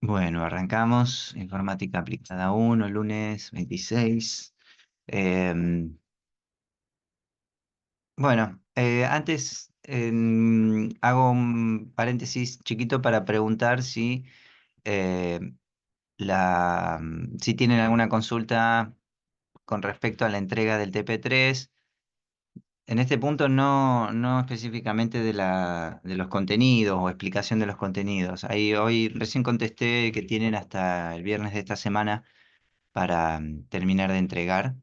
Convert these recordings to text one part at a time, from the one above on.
Bueno, arrancamos. Informática aplicada 1, lunes 26. Em, antes hago un paréntesis chiquito para preguntar eh, si tienen alguna consulta con respecto a la entrega del TP3. En este punto no específicamente de los contenidos o explicación de los contenidos. Ahí hoy recién contesté que tienen hasta el viernes de esta semana para terminar de entregar.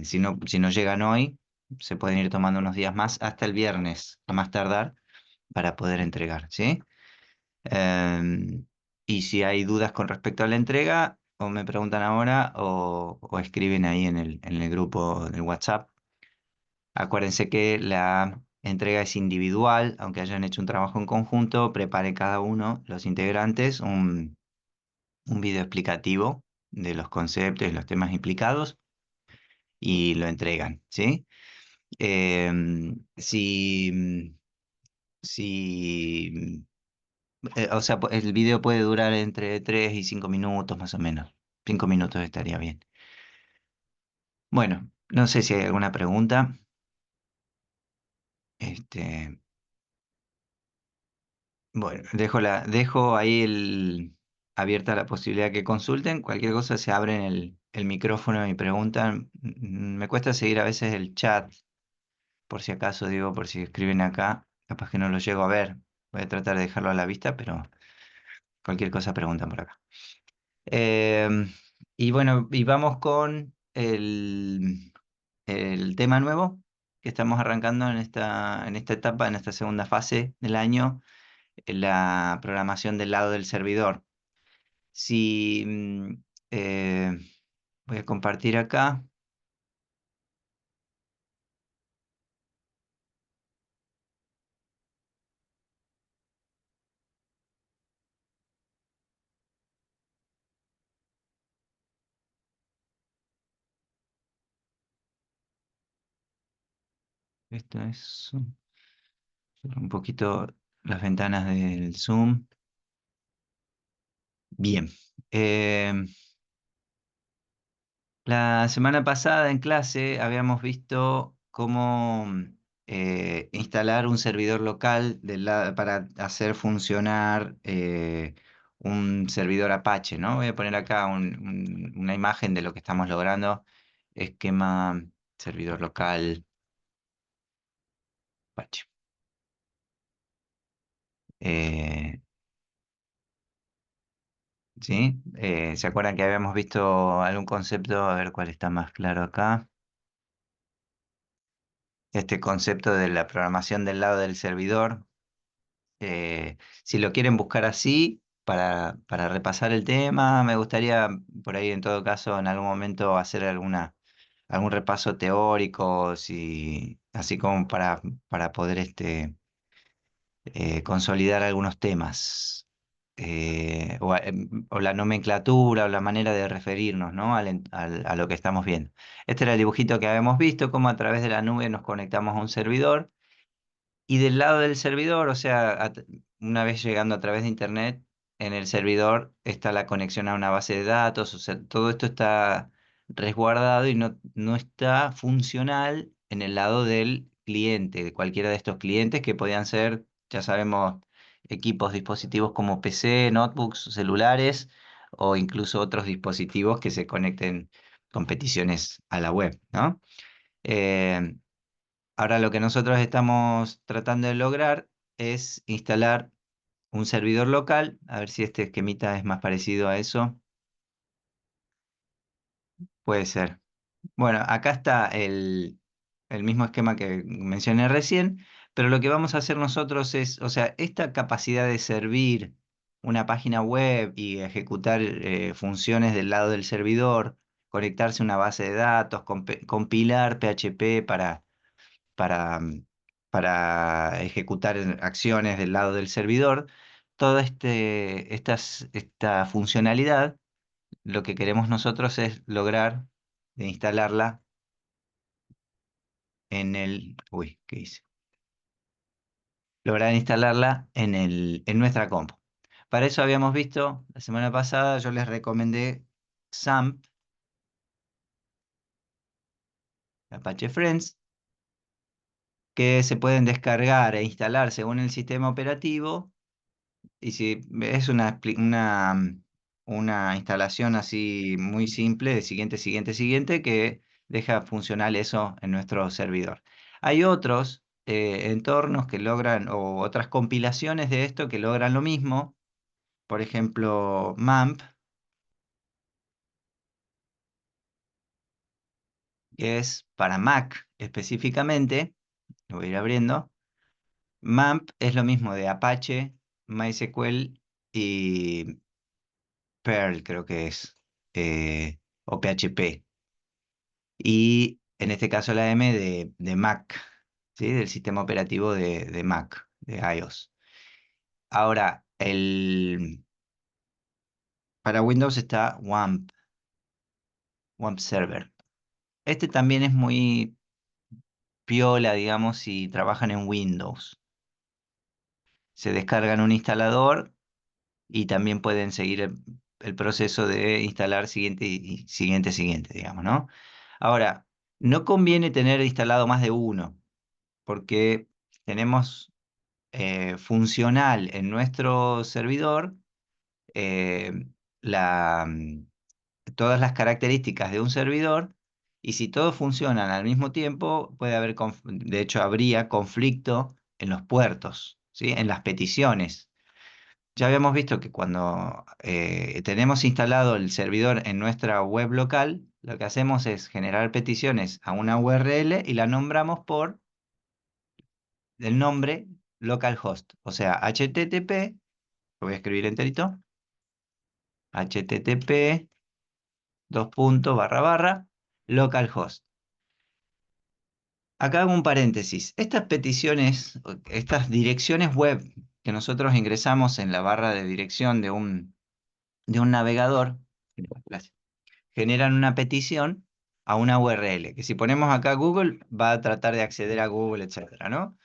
Si no llegan hoy, se pueden ir tomando unos días más hasta el viernes, a más tardar, para poder entregar, ¿sí? Y si hay dudas con respecto a la entrega, o me preguntan ahora o escriben ahí en el grupo del WhatsApp. Acuérdense que la entrega es individual, aunque hayan hecho un trabajo en conjunto, prepare cada uno, los integrantes, un video explicativo de los conceptos y los temas implicados y lo entregan, ¿sí? Si, si, o sea, el video puede durar entre 3 y 5 minutos más o menos. 5 minutos estaría bien. Bueno, no sé si hay alguna pregunta. Este, bueno, dejo ahí abierta la posibilidad que consulten. Cualquier cosa se abren el micrófono y preguntan. Me cuesta seguir a veces el chat. Por si acaso, digo, por si escriben acá, capaz que no lo llego a ver. Voy a tratar de dejarlo a la vista, pero cualquier cosa preguntan por acá. Em, y bueno, y vamos con el tema nuevo que estamos arrancando en esta etapa, en esta segunda fase del año, la programación del lado del servidor. Si eh, voy a compartir acá. Esto es un poquito las ventanas del Zoom. Bien. Em, La semana pasada en clase habíamos visto cómo instalar un servidor local para hacer funcionar un servidor Apache, ¿no? Voy a poner acá una imagen de lo que estamos logrando. Esquema servidor local Apache. Eh, ¿Sí? ¿Se acuerdan que habíamos visto algún concepto? A ver cuál está más claro acá. Este concepto de la programación del lado del servidor. Si lo quieren buscar así, para repasar el tema, me gustaría por ahí en todo caso en algún momento hacer algún repaso teórico, así como para poder consolidar algunos temas. O la nomenclatura o la manera de referirnos, ¿no? A lo que estamos viendo. Este era el dibujito que habíamos visto, cómo a través de la nube nos conectamos a un servidor y del lado del servidor, o sea, una vez llegando a través de Internet, en el servidor está la conexión a una base de datos, o sea, todo esto está resguardado y no está funcional en el lado del cliente, de cualquiera de estos clientes que podían ser, ya sabemos, equipos, dispositivos como PC, notebooks, celulares o incluso otros dispositivos que se conecten con peticiones a la web, ¿no? Eh, Ahora lo que nosotros estamos tratando de lograr es instalar un servidor local, a ver si este esquemita es más parecido a eso. Puede ser. Bueno, acá está el mismo esquema que mencioné recién, pero lo que vamos a hacer nosotros es, o sea, esta capacidad de servir una página web y ejecutar funciones del lado del servidor, conectarse a una base de datos, compilar PHP para, para ejecutar acciones del lado del servidor. Toda esta funcionalidad, lo que queremos nosotros es lograr de instalarla ¿qué hice? Lograr instalarla en nuestra compu. Para eso habíamos visto, la semana pasada yo les recomendé XAMPP, Apache Friends, que se pueden descargar e instalar según el sistema operativo. Y si es una instalación así muy simple de siguiente, siguiente, siguiente, que deja funcional eso en nuestro servidor. Hay otros entornos que logran, o otras compilaciones de esto que logran lo mismo. Por ejemplo, MAMP, que es para Mac específicamente. Lo voy a ir abriendo. MAMP es lo mismo de Apache, MySQL y Perl, creo que es, o PHP. Y en este caso la M de Mac, ¿sí? Del sistema operativo de Mac, de iOS. Ahora, para Windows está WAMP, WAMP Server. Este también es muy piola, digamos, si trabajan en Windows. Se descargan un instalador y también pueden seguir el proceso de instalar siguiente y siguiente, siguiente, digamos, ¿no? Ahora, no conviene tener instalado más de uno, porque tenemos funcional en nuestro servidor eh, la, mm, todas las características de un servidor, y si todos funcionan al mismo tiempo, puede haber, de hecho, habría conflicto en los puertos, ¿sí? En las peticiones. Ya habíamos visto que cuando tenemos instalado el servidor en nuestra web local, lo que hacemos es generar peticiones a una URL y la nombramos por el nombre localhost. O sea, HTTP, lo voy a escribir enterito, HTTP, dos puntos, barra, barra, localhost. Acá hago un paréntesis. Estas peticiones, estas direcciones web que nosotros ingresamos en la barra de dirección de un navegador, gracias, generan una petición a una URL, que si ponemos acá Google, va a tratar de acceder a Google, etcétera, ¿no?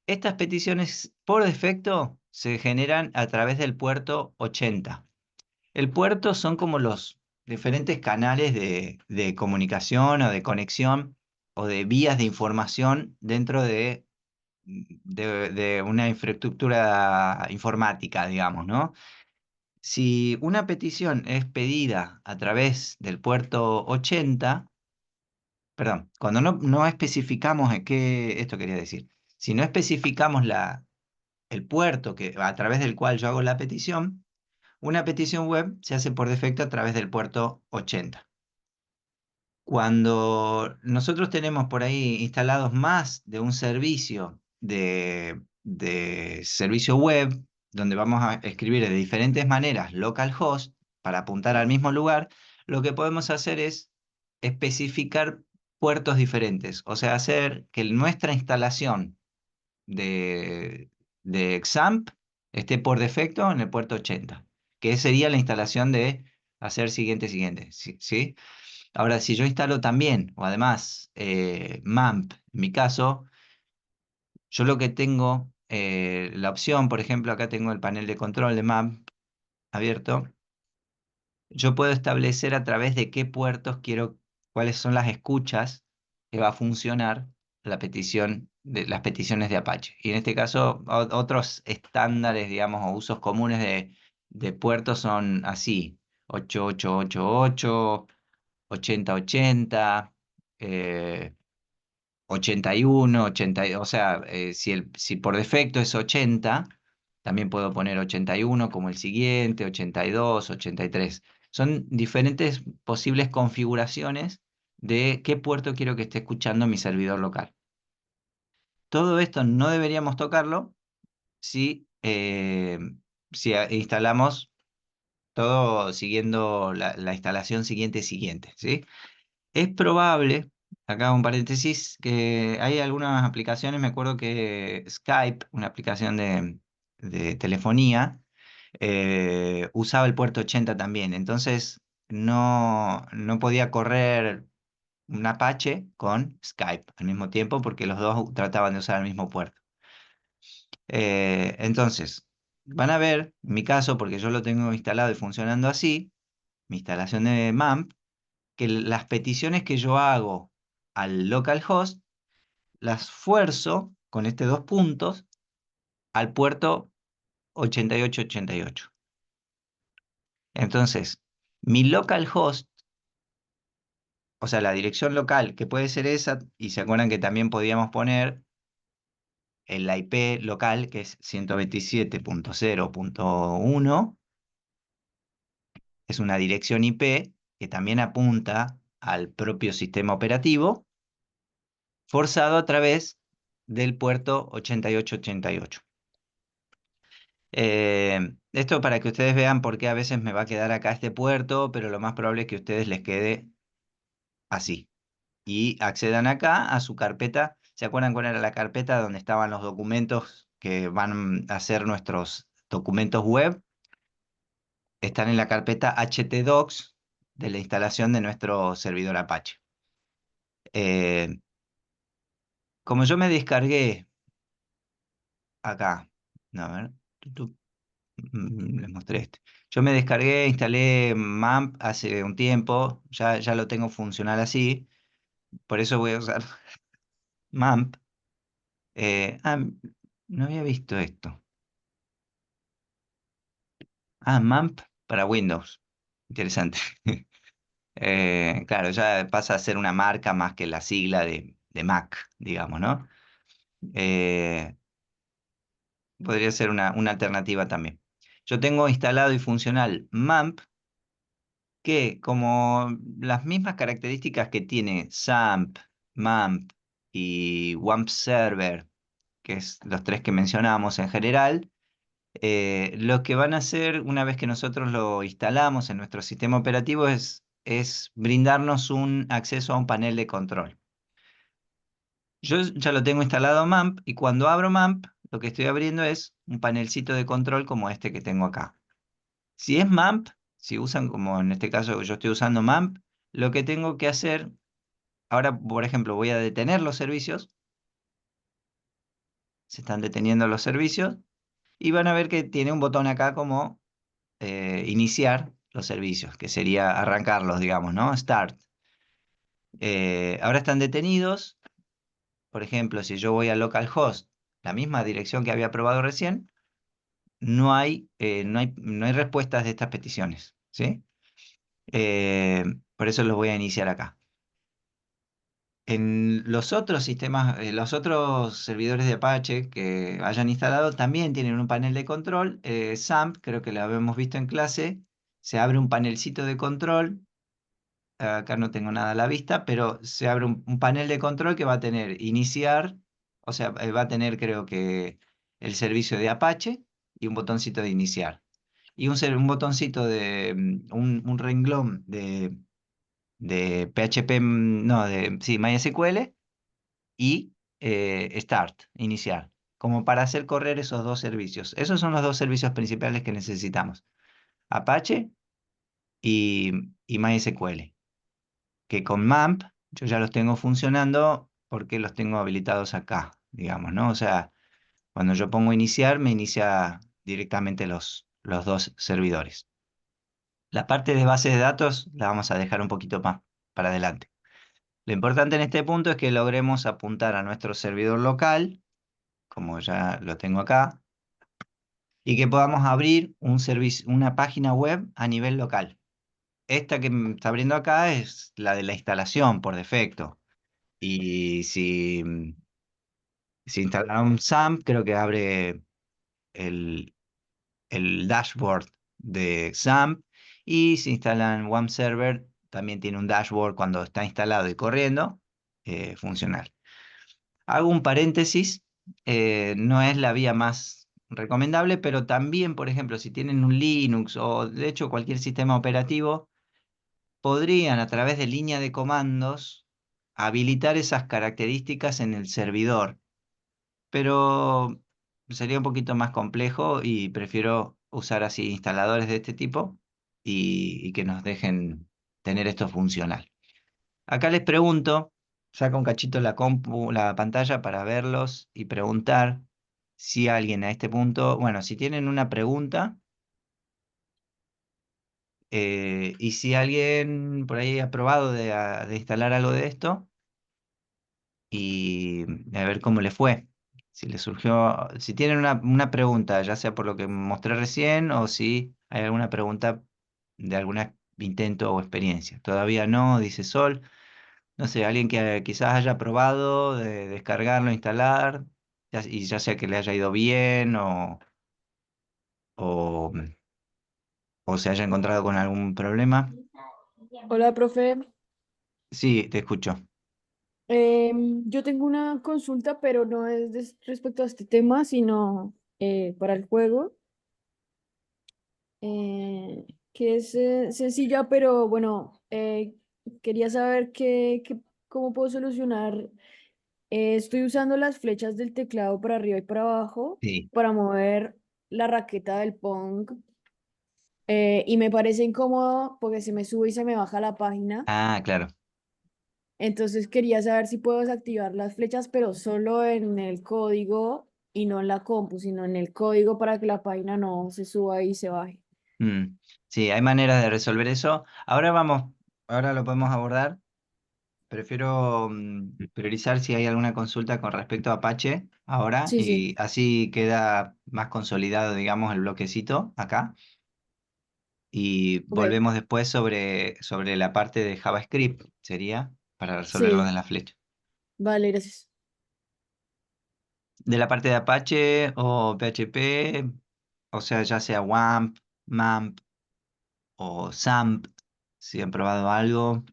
Estas peticiones, por defecto, se generan a través del puerto 80. El puerto son como los diferentes canales de comunicación o de conexión o de vías de información dentro de una infraestructura informática, digamos, ¿no? Si una petición es pedida a través del puerto 80, perdón, cuando no especificamos esto quería decir, si no especificamos el puerto a través del cual yo hago la petición, una petición web se hace por defecto a través del puerto 80. Cuando nosotros tenemos por ahí instalados más de un servicio de servicio web, donde vamos a escribir de diferentes maneras localhost para apuntar al mismo lugar, lo que podemos hacer es especificar puertos diferentes, o sea, hacer que nuestra instalación de, de XAMPP esté por defecto en el puerto 80, que sería la instalación de hacer siguiente, siguiente, ¿sí? ¿Sí? Ahora, si yo instalo también, o además, MAMP, en mi caso, yo lo que tengo, la opción, por ejemplo, acá tengo el panel de control de MAMP abierto, yo puedo establecer a través de qué puertos quiero, cuáles son las escuchas que va a funcionar las peticiones de Apache. Y en este caso, otros estándares, digamos, o usos comunes de puertos son así: 8888, 8080, eh, 81, 80, o sea, si por defecto es 80, también puedo poner 81 como el siguiente, 82, 83. Son diferentes posibles configuraciones de qué puerto quiero que esté escuchando mi servidor local. Todo esto no deberíamos tocarlo si instalamos todo siguiendo la instalación siguiente, siguiente, ¿sí? Es probable, acá un paréntesis, que hay algunas aplicaciones, me acuerdo que Skype, una aplicación de telefonía, usaba el puerto 80 también, entonces no podía correr un Apache con Skype al mismo tiempo porque los dos trataban de usar el mismo puerto. Entonces, van a ver, en mi caso, porque yo lo tengo instalado y funcionando así, mi instalación de MAMP, que las peticiones que yo hago al localhost las fuerzo con este dos puntos al puerto 8888. Entonces, mi localhost, o sea, la dirección local, que puede ser esa, y se acuerdan que también podíamos poner la IP local, que es 127.0.1, es una dirección IP que también apunta al propio sistema operativo, forzado a través del puerto 8888. Esto para que ustedes vean por qué a veces me va a quedar acá este puerto, pero lo más probable es que a ustedes les quede así. Y accedan acá a su carpeta. ¿Se acuerdan cuál era la carpeta donde estaban los documentos que van a ser nuestros documentos web? Están en la carpeta htdocs de la instalación de nuestro servidor Apache. Eh, Como yo me descargué acá, no, a ver, les mostré este. Yo me descargué, instalé MAMP hace un tiempo, ya lo tengo funcional así, por eso voy a usar MAMP. No había visto esto. MAMP para Windows. Interesante. Claro, ya pasa a ser una marca más que la sigla de Mac, digamos, ¿no? Eh, Podría ser una alternativa también. Yo tengo instalado y funcional MAMP, que como las mismas características que tiene SAMP, MAMP y WAMP Server, que es los tres que mencionamos en general, lo que van a hacer una vez que nosotros lo instalamos en nuestro sistema operativo es brindarnos un acceso a un panel de control. Yo ya lo tengo instalado MAMP y cuando abro MAMP, lo que estoy abriendo es un panelcito de control como este que tengo acá. Si es MAMP, si usan como en este caso yo estoy usando MAMP, lo que tengo que hacer, ahora por ejemplo voy a detener los servicios, se están deteniendo los servicios y van a ver que tiene un botón acá como iniciar los servicios, que sería arrancarlos, digamos, ¿no? Start. Ahora están detenidos. Por ejemplo, si yo voy a localhost, la misma dirección que había probado recién, no hay respuestas de estas peticiones, ¿sí? Por eso los voy a iniciar acá. En los otros sistemas, los otros servidores de Apache que hayan instalado también tienen un panel de control. SAMP, creo que lo habíamos visto en clase, se abre un panelcito de control. Acá no tengo nada a la vista, pero se abre un panel de control que va a tener iniciar, o sea, va a tener creo que el servicio de Apache y un botoncito de iniciar. Y un botoncito un renglón de PHP, no, sí, MySQL y Start, iniciar, como para hacer correr esos dos servicios. Esos son los dos servicios principales que necesitamos, Apache y MySQL, que con MAMP yo ya los tengo funcionando porque los tengo habilitados acá, digamos, ¿no? O sea, cuando yo pongo iniciar, me inicia directamente los dos servidores. La parte de base de datos la vamos a dejar un poquito más para adelante. Lo importante en este punto es que logremos apuntar a nuestro servidor local, como ya lo tengo acá, y que podamos abrir un servicio, una página web a nivel local. Esta que me está abriendo acá es la de la instalación por defecto. Y si instalaron un SAMP, creo que abre el, el dashboard de XAMPP, y si instalan WAMP Server también tiene un dashboard cuando está instalado y corriendo, funcional. Hago un paréntesis, no es la vía más recomendable, pero también, por ejemplo, si tienen un Linux o de hecho cualquier sistema operativo, podrían a través de línea de comandos habilitar esas características en el servidor, pero sería un poquito más complejo y prefiero usar así instaladores de este tipo y que nos dejen tener esto funcional. Acá les pregunto, saca un cachito la compu, la pantalla para verlos y preguntar si alguien a este punto, bueno, si tienen una pregunta, y si alguien por ahí ha probado de instalar algo de esto y a ver cómo le fue. Si le surgió, si tienen una pregunta, ya sea por lo que mostré recién o si hay alguna pregunta de algún intento o experiencia. Todavía no, dice Sol. No sé, alguien que quizás haya probado de descargarlo, instalar, y ya sea que le haya ido bien o, o se haya encontrado con algún problema. Hola, profe. Sí, te escucho. Yo tengo una consulta, pero no es respecto a este tema, sino para el juego, que es sencilla, pero bueno, quería saber cómo puedo solucionar. Estoy usando las flechas del teclado para arriba y para abajo Sí. para mover la raqueta del Pong, y me parece incómodo porque se me sube y se me baja la página. Ah, claro. Entonces quería saber si puedo desactivar las flechas, pero solo en el código y no en la compu, sino en el código para que la página no se suba y se baje. Mm, sí, hay maneras de resolver eso. Ahora lo podemos abordar. Prefiero priorizar si hay alguna consulta con respecto a Apache ahora Sí, sí. y así queda más consolidado, digamos, el bloquecito acá. Y Ok. volvemos después sobre la parte de JavaScript, sería para resolver lo de Sí, la flecha. vale, gracias. De la parte de Apache o PHP, o sea, ya sea WAMP, MAMP o SAMP, si han probado algo.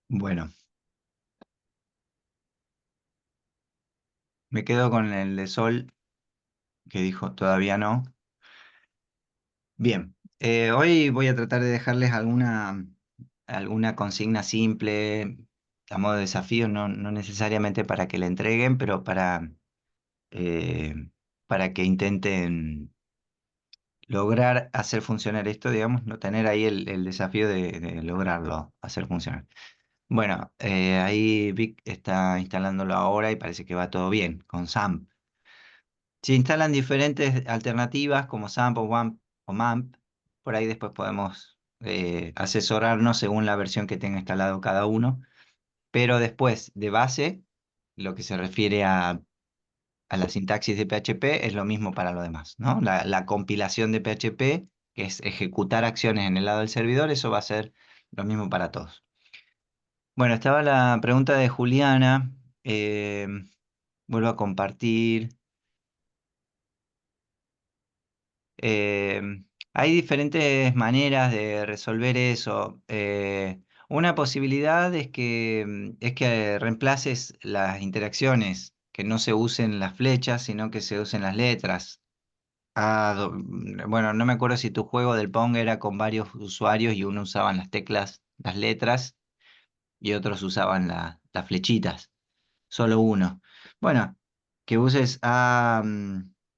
Bueno, me quedo con el de Sol, que dijo todavía no. Bien, hoy voy a tratar de dejarles alguna consigna simple, a modo de desafío, no necesariamente para que la entreguen, pero eh, para que intenten lograr hacer funcionar esto, digamos, no tener ahí el desafío de lograrlo, hacer funcionar. Bueno, ahí Vic está instalándolo ahora y parece que va todo bien con SAMP. Si instalan diferentes alternativas como SAMP o WAMP o MAMP, por ahí después podemos asesorarnos según la versión que tenga instalado cada uno. Pero después, de base, lo que se refiere a la sintaxis de PHP es lo mismo para lo demás, ¿no? La compilación de PHP, que es ejecutar acciones en el lado del servidor, eso va a ser lo mismo para todos. Bueno, estaba la pregunta de Juliana. eh, Vuelvo a compartir. Eh, Hay diferentes maneras de resolver eso. Una posibilidad es que reemplaces las interacciones, que no se usen las flechas, sino que se usen las letras. Bueno, no me acuerdo si tu juego del Pong era con varios usuarios y uno usaban las teclas, las letras, y otros usaban las flechitas, solo uno. Bueno, que uses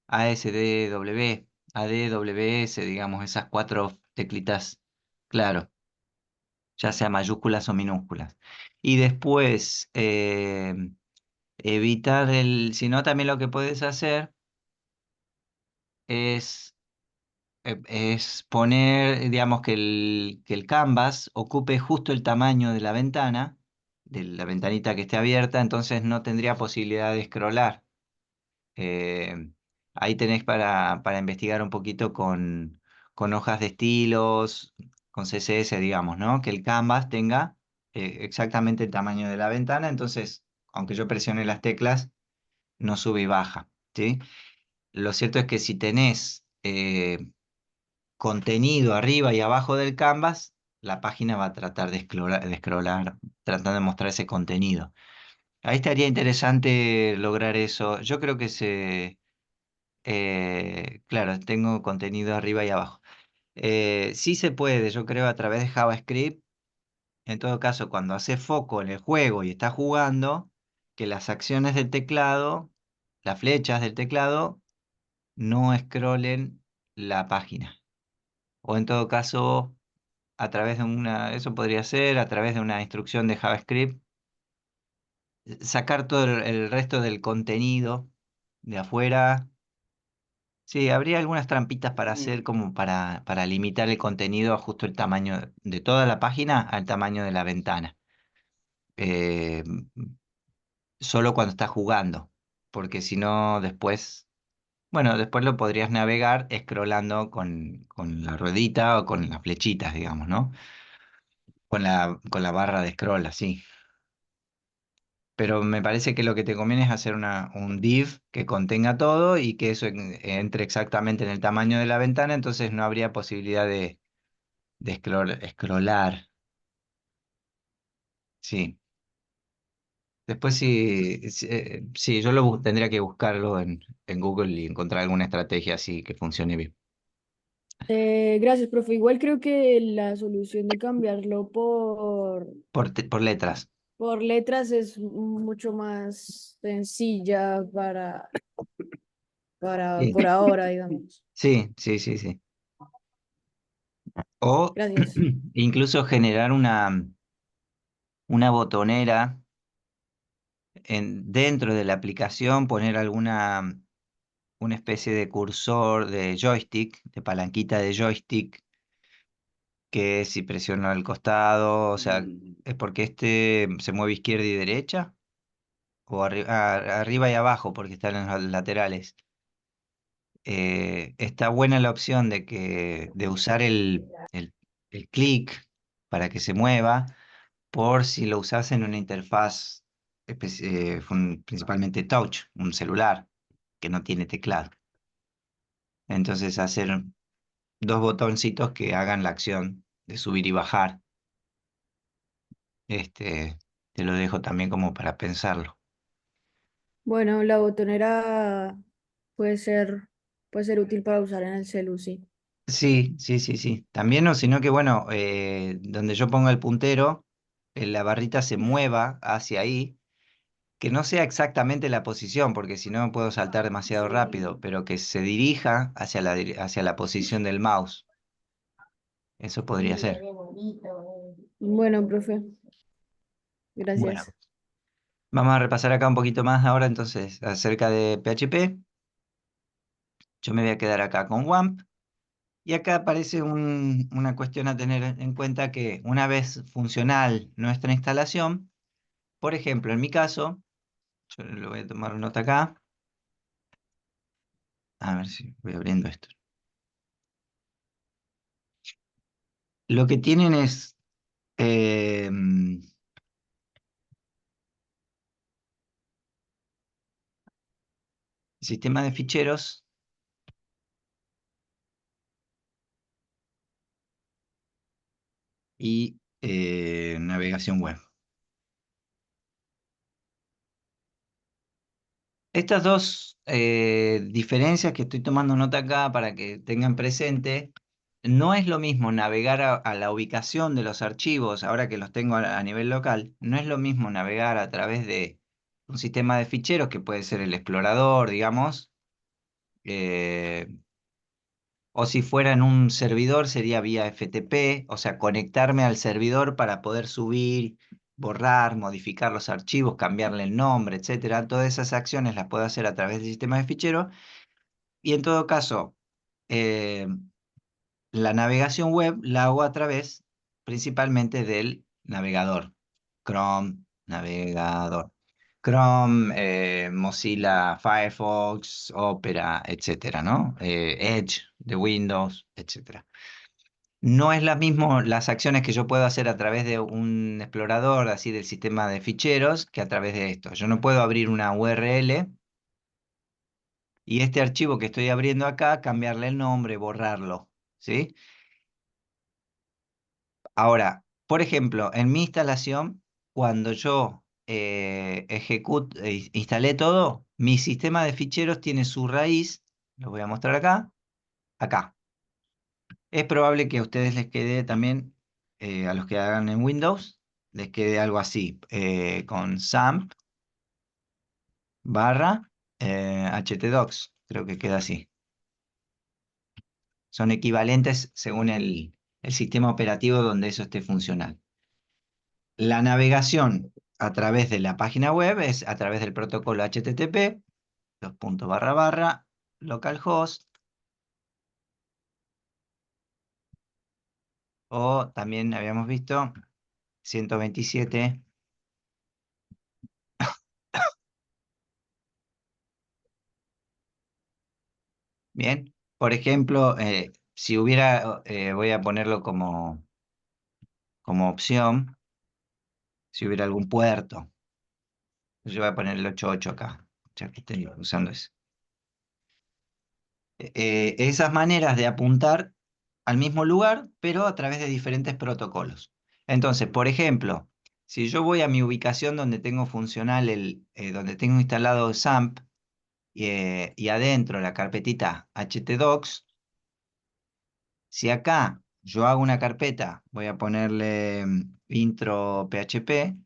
ASDW, ADWS, digamos, esas cuatro teclitas, claro, ya sea mayúsculas o minúsculas. Y después, evitar si no, también lo que puedes hacer es es poner, digamos, que el canvas ocupe justo el tamaño de la ventana, de la ventanita que esté abierta, entonces no tendría posibilidad de scrollar. Eh, Ahí tenés para investigar un poquito con hojas de estilos, con CSS, digamos, ¿no? Que el canvas tenga exactamente el tamaño de la ventana, entonces, aunque yo presione las teclas, no sube y baja, ¿sí? Lo cierto es que si tenés contenido arriba y abajo del canvas, la página va a tratar de scrollar, tratando de mostrar ese contenido. Ahí estaría interesante lograr eso. Yo creo que claro, tengo contenido arriba y abajo. Sí se puede, yo creo, a través de JavaScript. En todo caso, cuando hace foco en el juego y está jugando, que las acciones del teclado, las flechas del teclado, no scrollen la página. O en todo caso, eso podría ser a través de una instrucción de JavaScript, sacar todo el resto del contenido de afuera. Sí, habría algunas trampitas para hacer como para limitar el contenido a justo el tamaño de toda la página al tamaño de la ventana. Eh, Solo cuando estás jugando, porque si no después, bueno, después lo podrías navegar scrollando con la ruedita o con las flechitas, digamos, ¿no? Con la barra de scroll, así. Pero me parece que lo que te conviene es hacer un div que contenga todo y que eso entre exactamente en el tamaño de la ventana, entonces no habría posibilidad de scrollar. Sí. Después sí, yo tendría que buscarlo en Google y encontrar alguna estrategia así que funcione bien. Gracias, profe. Igual creo que la solución de cambiarlo Por letras. por letras es mucho más sencilla Sí, por ahora, digamos. sí, sí, sí, sí. O Gracias. incluso generar una botonera dentro de la aplicación, poner una especie de cursor de joystick, de palanquita de joystick, que si presiono al costado, o sea, es porque este se mueve izquierda y derecha, o arriba y abajo, porque están en los laterales. Está buena la opción de usar el clic para que se mueva, por si lo usas en una interfaz principalmente touch, un celular que no tiene teclado. Entonces hacer dos botoncitos que hagan la acción de subir y bajar. Te lo dejo también como para pensarlo. Bueno, la botonera puede ser, puede ser útil para usar en el celu, sí. Sí, sí, sí, sí. También no, sino que bueno, donde yo ponga el puntero, la barrita se mueva hacia ahí, que no sea exactamente la posición, porque si no puedo saltar demasiado rápido, pero que se dirija hacia la posición del mouse. Eso podría ser. Bueno, profe, Bueno, gracias. vamos a repasar acá un poquito más ahora entonces acerca de PHP. Yo me voy a quedar acá con WAMP. Y acá aparece una cuestión a tener en cuenta que una vez funcional nuestra instalación, por ejemplo, en mi caso, yo lo voy a tomar nota acá, a ver si voy abriendo esto. Lo que tienen es sistema de ficheros y navegación web. Estas dos diferencias que estoy tomando nota acá para que tengan presente, no es lo mismo navegar a la ubicación de los archivos, ahora que los tengo a nivel local, no es lo mismo navegar a través de un sistema de ficheros que puede ser el explorador, digamos, eh, o si fuera en un servidor sería vía FTP, o sea, conectarme al servidor para poder subir, borrar, modificar los archivos, cambiarle el nombre, etcétera. Todas esas acciones las puedo hacer a través del sistema de ficheros. Y en todo caso, eh, la navegación web la hago a través principalmente del navegador. Chrome, navegador. Chrome, Mozilla Firefox, Opera, etcétera, ¿no? Edge de Windows, etcétera. No es la mismo las acciones que yo puedo hacer a través de un explorador, así del sistema de ficheros, que a través de esto. Yo no puedo abrir una URL y este archivo que estoy abriendo acá, cambiarle el nombre, borrarlo, ¿sí? Ahora, por ejemplo, en mi instalación, cuando yo instalé todo, mi sistema de ficheros tiene su raíz, lo voy a mostrar acá, acá. Es probable que a ustedes les quede también, a los que hagan en Windows, les quede algo así, con SAMP barra htdocs, creo que queda así. Son equivalentes según el sistema operativo donde eso esté funcional. La navegación a través de la página web, es a través del protocolo HTTP, dos puntos barra barra, localhost, o también habíamos visto 127. Bien, por ejemplo, si hubiera, voy a ponerlo como opción, si hubiera algún puerto, yo voy a poner el 88 acá, ya que estoy usando eso. Esas maneras de apuntar al mismo lugar, pero a través de diferentes protocolos. Entonces, por ejemplo, si yo voy a mi ubicación donde tengo funcional donde tengo instalado XAMPP y adentro la carpetita htdocs, si acá yo hago una carpeta, voy a ponerle intro PHP,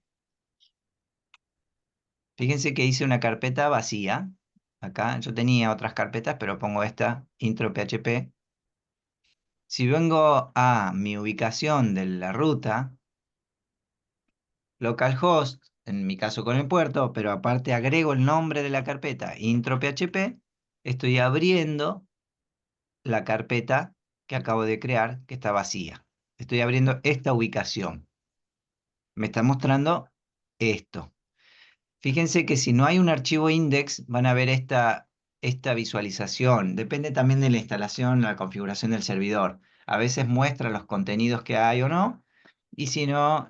fíjense que hice una carpeta vacía. Acá yo tenía otras carpetas, pero pongo esta, intro PHP. Si vengo a mi ubicación de la ruta, localhost, en mi caso con el puerto, pero aparte agrego el nombre de la carpeta, intro PHP, estoy abriendo la carpeta que acabo de crear, que está vacía. Estoy abriendo esta ubicación. Me está mostrando esto. Fíjense que si no hay un archivo index, van a ver esta visualización. Depende también de la instalación, la configuración del servidor. A veces muestra los contenidos que hay o no, y si no,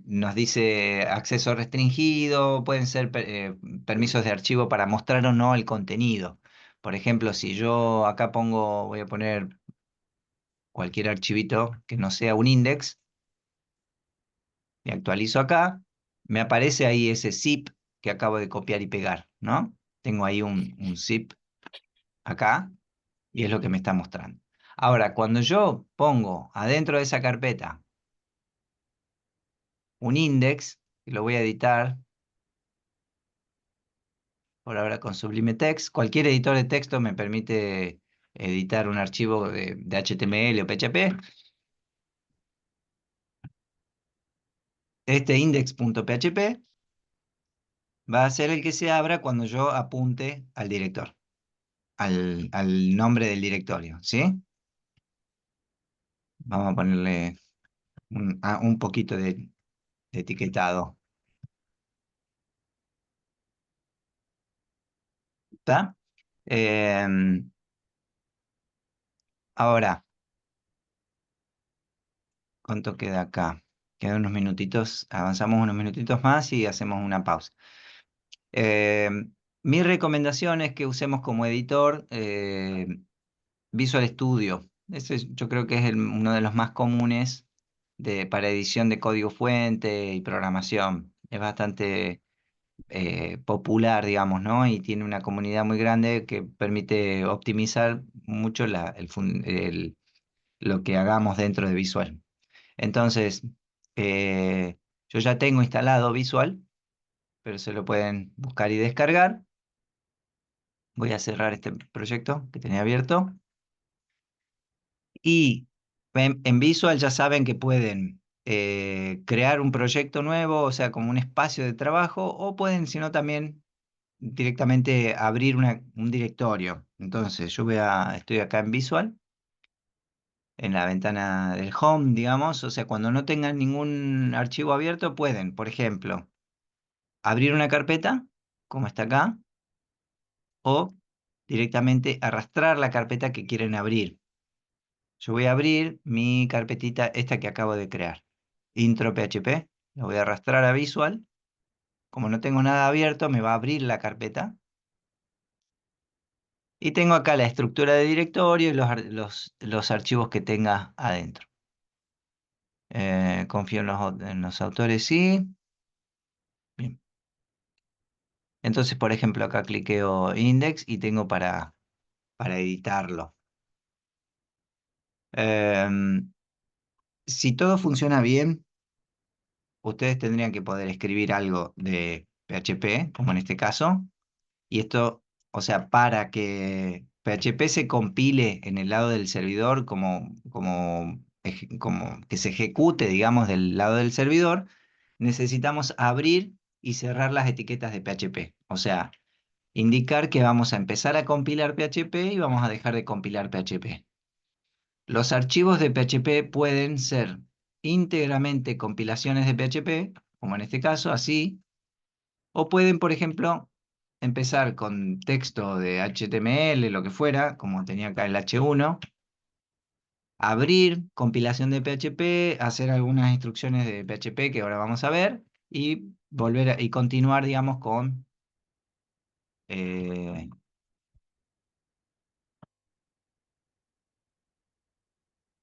nos dice acceso restringido, pueden ser permisos de archivo para mostrar o no el contenido. Por ejemplo, si yo acá pongo, voy a poner cualquier archivito que no sea un index, y actualizo acá, me aparece ahí ese zip que acabo de copiar y pegar, ¿no? Tengo ahí un zip acá y es lo que me está mostrando. Ahora, cuando yo pongo adentro de esa carpeta un index, y lo voy a editar por ahora con Sublime Text, cualquier editor de texto me permite editar un archivo de HTML o PHP. Este index.php va a ser el que se abra cuando yo apunte al director, al nombre del directorio, ¿sí? Vamos a ponerle un poquito de etiquetado. ¿Está? Em, Ahora, ¿cuánto queda acá? Quedan unos minutitos, avanzamos unos minutitos más y hacemos una pausa. Mi recomendación es que usemos como editor Visual Studio. Yo creo que es uno de los más comunes para edición de código fuente y programación. Es bastante popular, digamos, ¿no? Y tiene una comunidad muy grande que permite optimizar mucho lo que hagamos dentro de Visual. Entonces, eh, yo ya tengo instalado Visual, pero se lo pueden buscar y descargar. Voy a cerrar este proyecto que tenía abierto. Y en Visual ya saben que pueden crear un proyecto nuevo, o sea, como un espacio de trabajo, o pueden, si no, también directamente abrir un directorio. Entonces, estoy acá en Visual, en la ventana del Home, digamos, o sea, cuando no tengan ningún archivo abierto, pueden, por ejemplo, abrir una carpeta, como está acá, o directamente arrastrar la carpeta que quieren abrir. Yo voy a abrir mi carpetita, esta que acabo de crear, intro PHP, la voy a arrastrar a Visual. Como no tengo nada abierto, me va a abrir la carpeta. Y tengo acá la estructura de directorio y los archivos que tenga adentro. Confío en los autores, sí. Bien. Entonces, por ejemplo, acá cliqueo index y tengo para editarlo. Em, si todo funciona bien, ustedes tendrían que poder escribir algo de PHP, como en este caso. Y esto, o sea, para que PHP se compile en el lado del servidor como como que se ejecute, digamos, del lado del servidor, necesitamos abrir y cerrar las etiquetas de PHP. O sea, indicar que vamos a empezar a compilar PHP y vamos a dejar de compilar PHP. Los archivos de PHP pueden ser íntegramente compilaciones de PHP, como en este caso, así, o pueden, por ejemplo, empezar con texto de HTML, lo que fuera, como tenía acá el H1, abrir compilación de PHP, hacer algunas instrucciones de PHP que ahora vamos a ver, y y continuar, digamos, eh,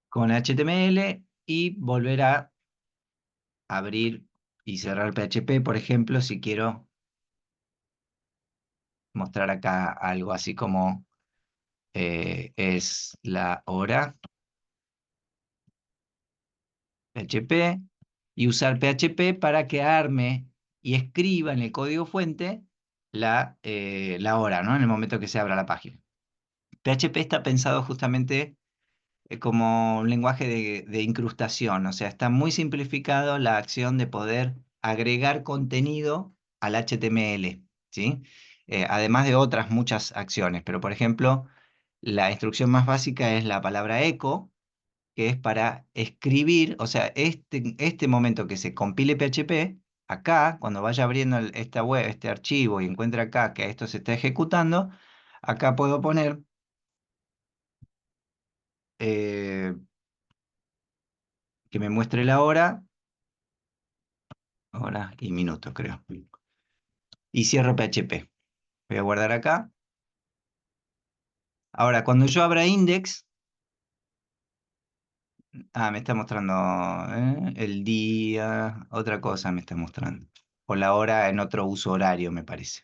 con HTML y volver a abrir y cerrar PHP, por ejemplo, si quiero mostrar acá algo así como es la hora PHP y usar PHP para que arme y escriba en el código fuente la hora, ¿no? En el momento que se abra la página. PHP está pensado justamente como un lenguaje de incrustación, o sea, está muy simplificado la acción de poder agregar contenido al HTML, ¿sí? Además de otras muchas acciones, pero por ejemplo, la instrucción más básica es la palabra echo, que es para escribir, o sea, este momento que se compile PHP, acá, cuando vaya abriendo esta web, este archivo y encuentre acá que esto se está ejecutando, acá puedo poner eh, que me muestre la hora y minuto, creo. Y cierro PHP. Voy a guardar acá. Ahora, cuando yo abra index, me está mostrando el día, otra cosa me está mostrando. O la hora en otro uso horario, me parece.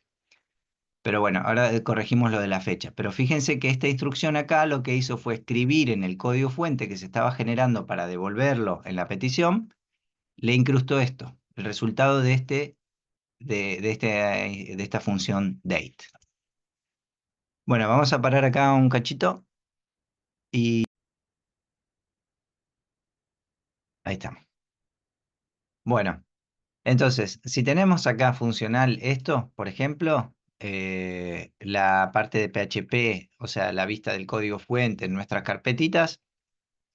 Pero bueno, ahora corregimos lo de la fecha. Pero fíjense que esta instrucción acá lo que hizo fue escribir en el código fuente que se estaba generando para devolverlo en la petición, le incrustó esto, el resultado de esta función date. Bueno, vamos a parar acá un cachito y ahí estamos. Bueno, entonces, si tenemos acá funcional esto, por ejemplo, la parte de PHP, o sea, la vista del código fuente en nuestras carpetitas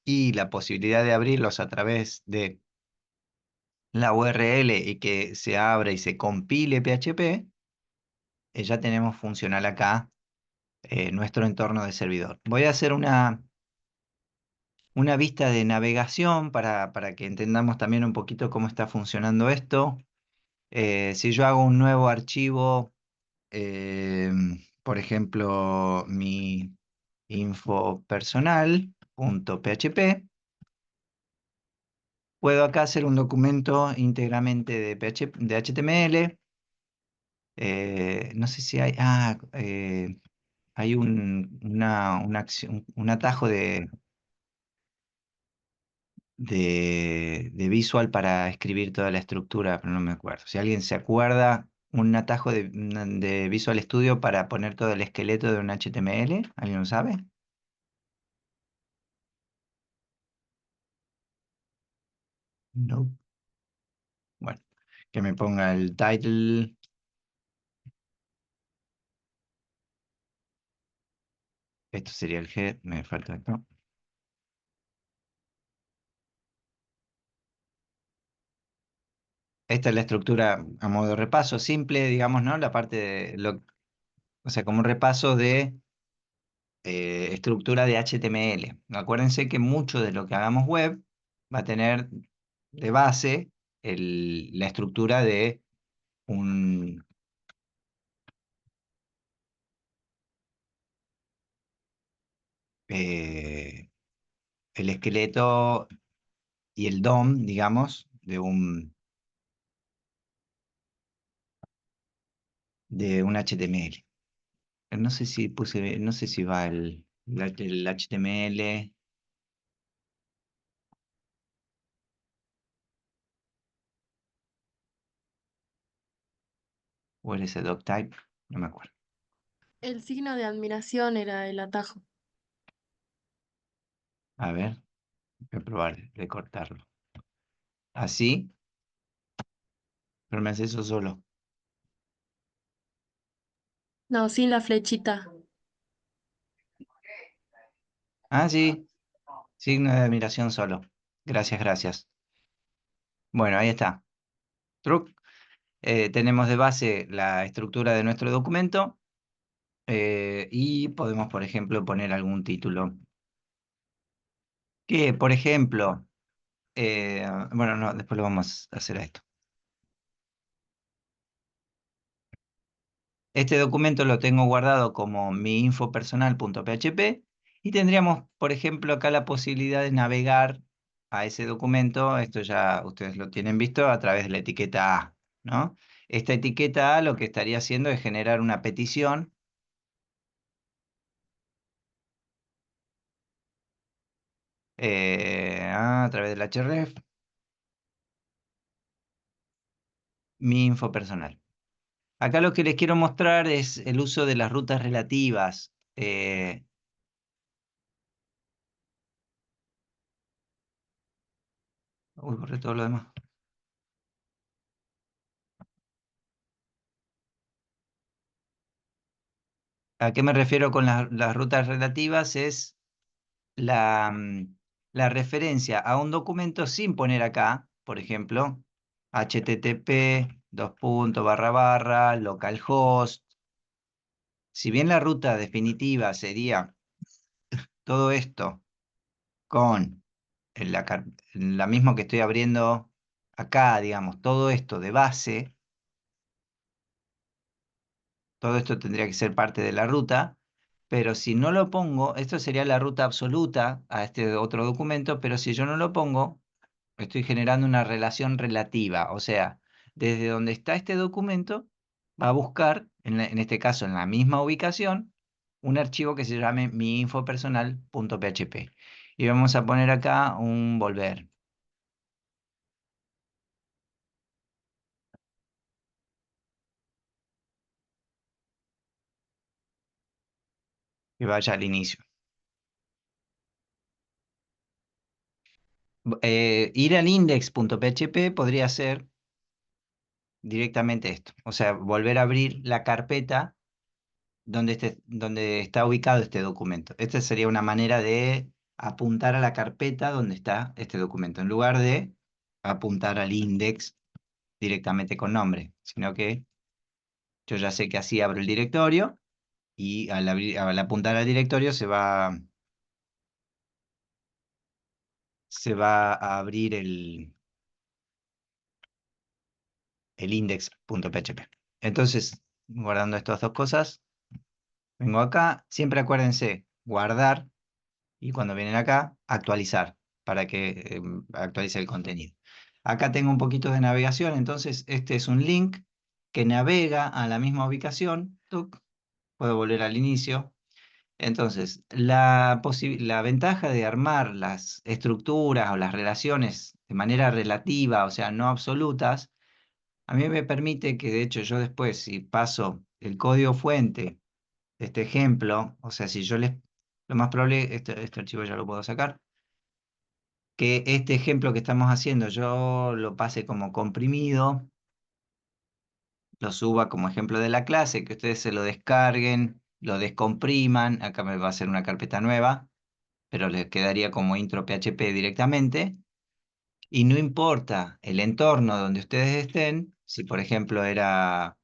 y la posibilidad de abrirlos a través de la URL y que se abra y se compile PHP, ya tenemos funcional acá nuestro entorno de servidor. Voy a hacer una vista de navegación para que entendamos también un poquito cómo está funcionando esto. Si yo hago un nuevo archivo, eh, por ejemplo, mi info personal.php, puedo acá hacer un documento íntegramente de de HTML. No sé si hay un atajo de Visual para escribir toda la estructura, pero no me acuerdo. Si alguien se acuerda, un atajo de Visual Studio para poner todo el esqueleto de un HTML, ¿alguien lo sabe? No. Bueno, que me ponga el title. Esto sería el head, me falta esto. Esta es la estructura a modo de repaso simple, digamos, ¿no? La parte o sea, como un repaso de estructura de HTML. Acuérdense que mucho de lo que hagamos web va a tener de base la estructura de un, eh, el esqueleto y el DOM, digamos, de un HTML. No sé si puse, no sé si va el HTML o el ese doctype, no me acuerdo. El signo de admiración era el atajo. A ver. Voy a probar de cortarlo. Así, pero me hace eso solo. No, sin la flechita. Ah, sí, signo de admiración solo. Gracias, gracias. Bueno, ahí está. Truc. Tenemos de base la estructura de nuestro documento y podemos, por ejemplo, poner algún título. Que, por ejemplo, bueno, no, después lo vamos a hacer a esto. Este documento lo tengo guardado como mi infopersonal.php y tendríamos, por ejemplo, acá la posibilidad de navegar a ese documento. Esto ya ustedes lo tienen visto a través de la etiqueta A, ¿no? Esta etiqueta A lo que estaría haciendo es generar una petición a través del href, mi info personal. Acá lo que les quiero mostrar es el uso de las rutas relativas. Uy, borré todo lo demás. ¿A qué me refiero con las rutas relativas? Es la referencia a un documento sin poner acá, por ejemplo, http dos puntos barra barra localhost. Si bien la ruta definitiva sería todo esto con la misma que estoy abriendo acá, digamos, todo esto de base, todo esto tendría que ser parte de la ruta, pero si no lo pongo, esto sería la ruta absoluta a este otro documento, pero si yo no lo pongo, estoy generando una relación relativa, o sea, desde donde está este documento, va a buscar, en este caso en la misma ubicación, un archivo que se llame miinfopersonal.php. Y vamos a poner acá un volver, que vaya al inicio. Ir al index.php podría ser directamente esto, o sea, volver a abrir la carpeta donde está ubicado este documento. Esta sería una manera de apuntar a la carpeta donde está este documento, en lugar de apuntar al index directamente con nombre, sino que yo ya sé que así abro el directorio y al apuntar al directorio se va a abrir el index.php. Entonces, guardando estas dos cosas, vengo acá, siempre acuérdense, guardar y cuando vienen acá, actualizar para que actualice el contenido. Acá tengo un poquito de navegación, entonces este es un link que navega a la misma ubicación. Tuc, puedo volver al inicio. Entonces, la ventaja de armar las estructuras o las relaciones de manera relativa, o sea, no absolutas, a mí me permite que, de hecho, yo después, si paso el código fuente de este ejemplo, o sea, si yo les... Lo más probable, este archivo ya lo puedo sacar, que este ejemplo que estamos haciendo yo lo pase como comprimido, lo suba como ejemplo de la clase, que ustedes se lo descarguen, lo descompriman, acá me va a hacer una carpeta nueva, pero les quedaría como intro PHP directamente, y no importa el entorno donde ustedes estén, si por ejemplo era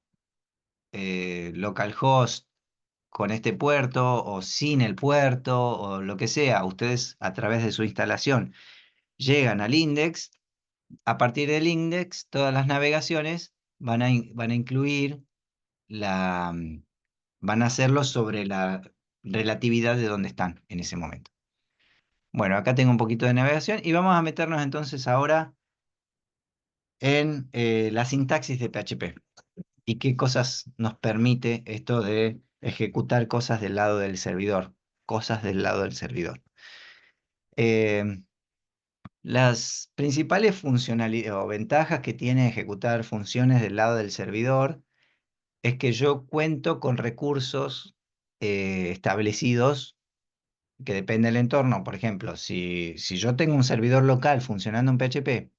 localhost con este puerto o sin el puerto o lo que sea, ustedes a través de su instalación llegan al index. A partir del index, todas las navegaciones van a incluir van a hacerlo sobre la relatividad de dónde están en ese momento. Bueno, acá tengo un poquito de navegación y vamos a meternos entonces ahora en la sintaxis de PHP y qué cosas nos permite esto de ejecutar cosas del lado del servidor, cosas del lado del servidor. Eh, las principales funcionalidades o ventajas que tiene ejecutar funciones del lado del servidor es que yo cuento con recursos establecidos que depende del entorno. Por ejemplo, si yo tengo un servidor local funcionando en PHP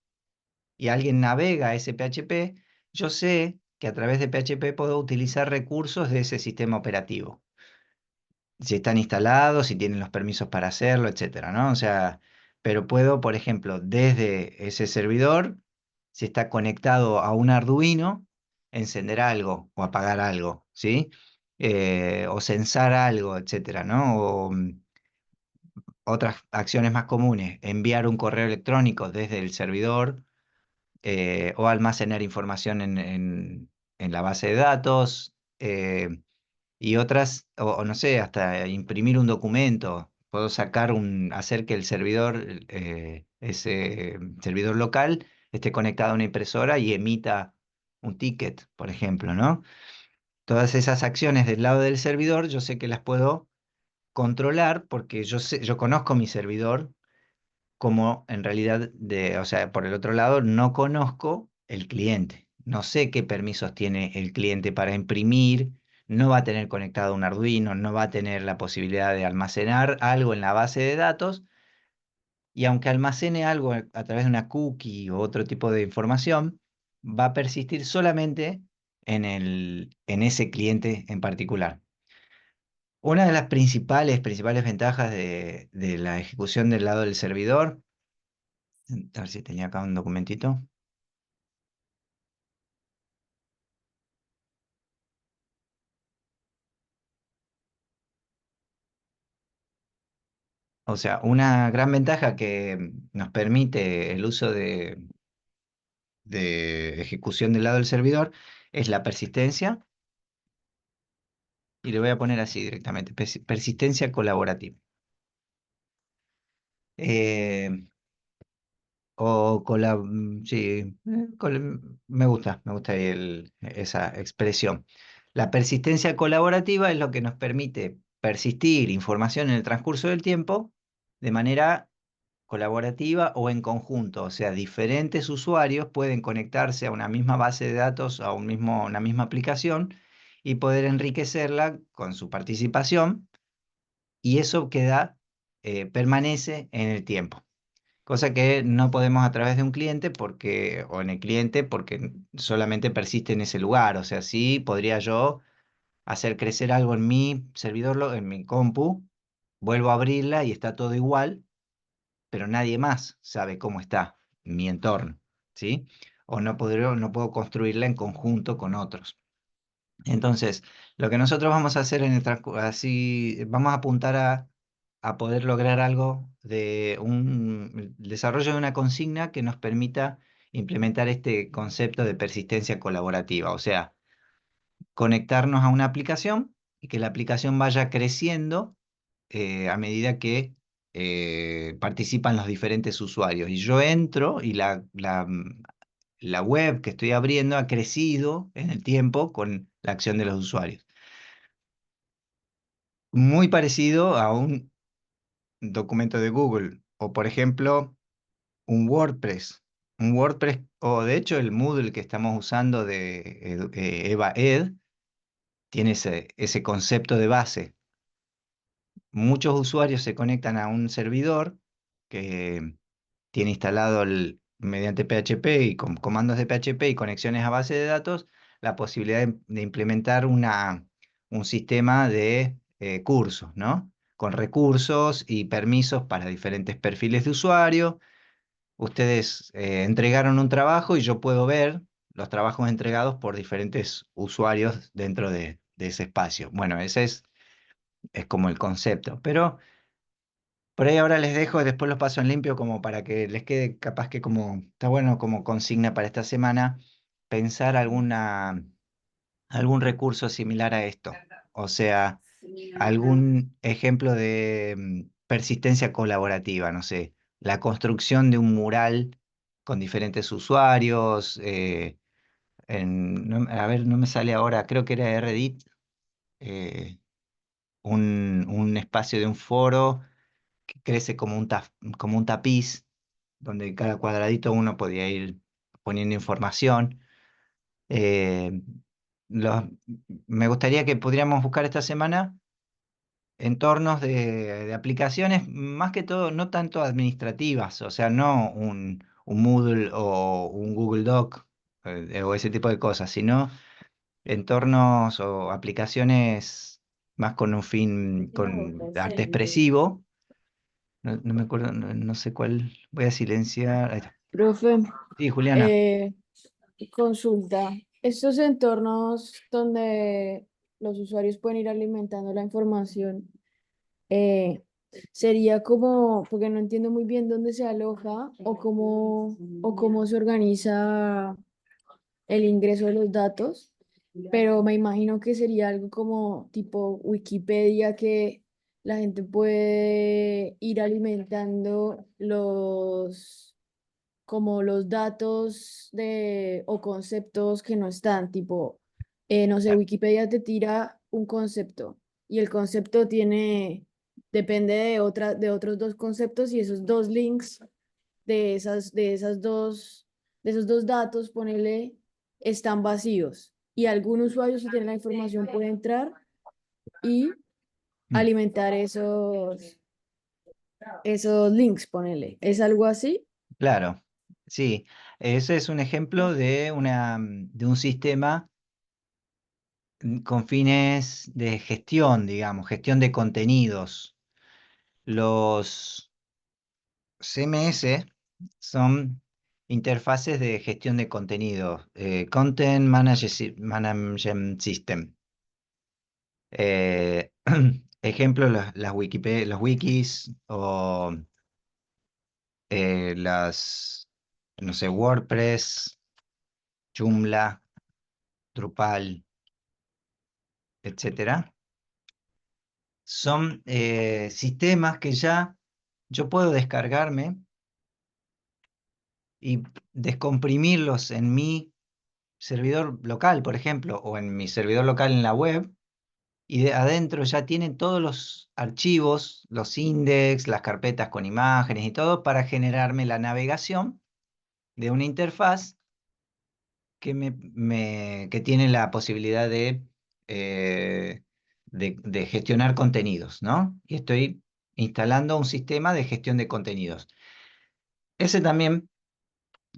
y alguien navega ese PHP, yo sé que a través de PHP puedo utilizar recursos de ese sistema operativo. Si están instalados, si tienen los permisos para hacerlo, etcétera, ¿no? O sea, pero puedo, por ejemplo, desde ese servidor, si está conectado a un Arduino, encender algo o apagar algo, ¿sí? O censar algo, etcétera, ¿no? O otras acciones más comunes, enviar un correo electrónico desde el servidor o almacenar información en la base de datos. Y otras, o no sé, hasta imprimir un documento. Puedo hacer que el servidor, ese servidor local, esté conectado a una impresora y emita un ticket, por ejemplo, ¿no? Todas esas acciones del lado del servidor, yo sé que las puedo controlar porque yo conozco mi servidor como en realidad, o sea, por el otro lado, no conozco el cliente. No sé qué permisos tiene el cliente para imprimir, no va a tener conectado un Arduino, no va a tener la posibilidad de almacenar algo en la base de datos, y aunque almacene algo a través de una cookie o otro tipo de información, va a persistir solamente en ese cliente en particular. Una de las principales ventajas de la ejecución del lado del servidor, a ver si tenía acá un documentito. O sea, una gran ventaja que nos permite el uso de ejecución del lado del servidor es la persistencia, y le voy a poner así directamente, persistencia colaborativa. Eh, sí, me gusta ahí esa expresión. La persistencia colaborativa es lo que nos permite persistir información en el transcurso del tiempo de manera colaborativa o en conjunto, o sea, diferentes usuarios pueden conectarse a una misma base de datos, una misma aplicación y poder enriquecerla con su participación, y eso permanece en el tiempo. Cosa que no podemos a través de un cliente o en el cliente porque solamente persiste en ese lugar. O sea, sí podría yo hacer crecer algo en mi servidor, en mi compu, vuelvo a abrirla y está todo igual, pero nadie más sabe cómo está mi entorno, ¿sí? O no puedo construirla en conjunto con otros. Entonces, lo que nosotros vamos a hacer así, vamos a apuntar a poder lograr algo el desarrollo de una consigna que nos permita implementar este concepto de persistencia colaborativa, o sea, conectarnos a una aplicación y que la aplicación vaya creciendo a medida que participan los diferentes usuarios. Y yo entro y la web que estoy abriendo ha crecido en el tiempo con la acción de los usuarios. Muy parecido a un documento de Google o, por ejemplo, un WordPress. Un WordPress, o de hecho el Moodle que estamos usando de Eva Ed, tiene ese concepto de base. Muchos usuarios se conectan a un servidor que tiene instalado mediante PHP y con comandos de PHP y conexiones a base de datos, la posibilidad de implementar un sistema de cursos, ¿no? Con recursos y permisos para diferentes perfiles de usuario. Ustedes entregaron un trabajo y yo puedo ver los trabajos entregados por diferentes usuarios dentro de ese espacio. Bueno, es como el concepto, pero por ahí ahora les dejo y después los paso en limpio como para que les quede capaz que como, está bueno como consigna para esta semana, pensar algún recurso similar a esto. O sea, algún ejemplo de persistencia colaborativa, no sé, la construcción de un mural con diferentes usuarios. A ver, no me sale ahora, creo que era Reddit, eh, un espacio de un foro que crece como un tapiz, donde cada cuadradito uno podía ir poniendo información. Eh, los- Me gustaría que pudiéramos buscar esta semana entornos de aplicaciones, más que todo, no tanto administrativas, o sea, no un Moodle o un Google Doc o ese tipo de cosas, sino entornos o aplicaciones más con un fin, con arte expresivo. No, no me acuerdo, no, no sé cuál. Voy a silenciar. Ahí está. Profe, Sí, Juliana. eh, consulta. Estos entornos donde los usuarios pueden ir alimentando la información, eh, sería como, porque no entiendo muy bien dónde se aloja o cómo se organiza el ingreso de los datos, pero me imagino que sería algo como tipo Wikipedia, que la gente puede ir alimentando como los datos o conceptos que no están, tipo, no sé, Wikipedia te tira un concepto y el concepto depende de otros dos conceptos, y esos dos links de esos dos datos, ponele, están vacíos. Y algún usuario, si tiene la información, puede entrar y Mm, alimentar esos links, ponele. ¿Es algo así? claro, sí. Ese es un ejemplo de un sistema con fines de gestión, digamos, gestión de contenidos. Los CMS son interfaces de gestión de contenidos, Management System. Eh, ejemplo, las los wikis o no sé, WordPress, Joomla, Drupal, etcétera. Son sistemas que ya yo puedo descargarme y descomprimirlos en mi servidor local, por ejemplo, o en mi servidor local en la web, y de adentro ya tienen todos los archivos, los index, las carpetas con imágenes y todo para generarme la navegación de una interfaz que tiene la posibilidad eh, de gestionar contenidos, ¿no? Y estoy instalando un sistema de gestión de contenidos. Ese también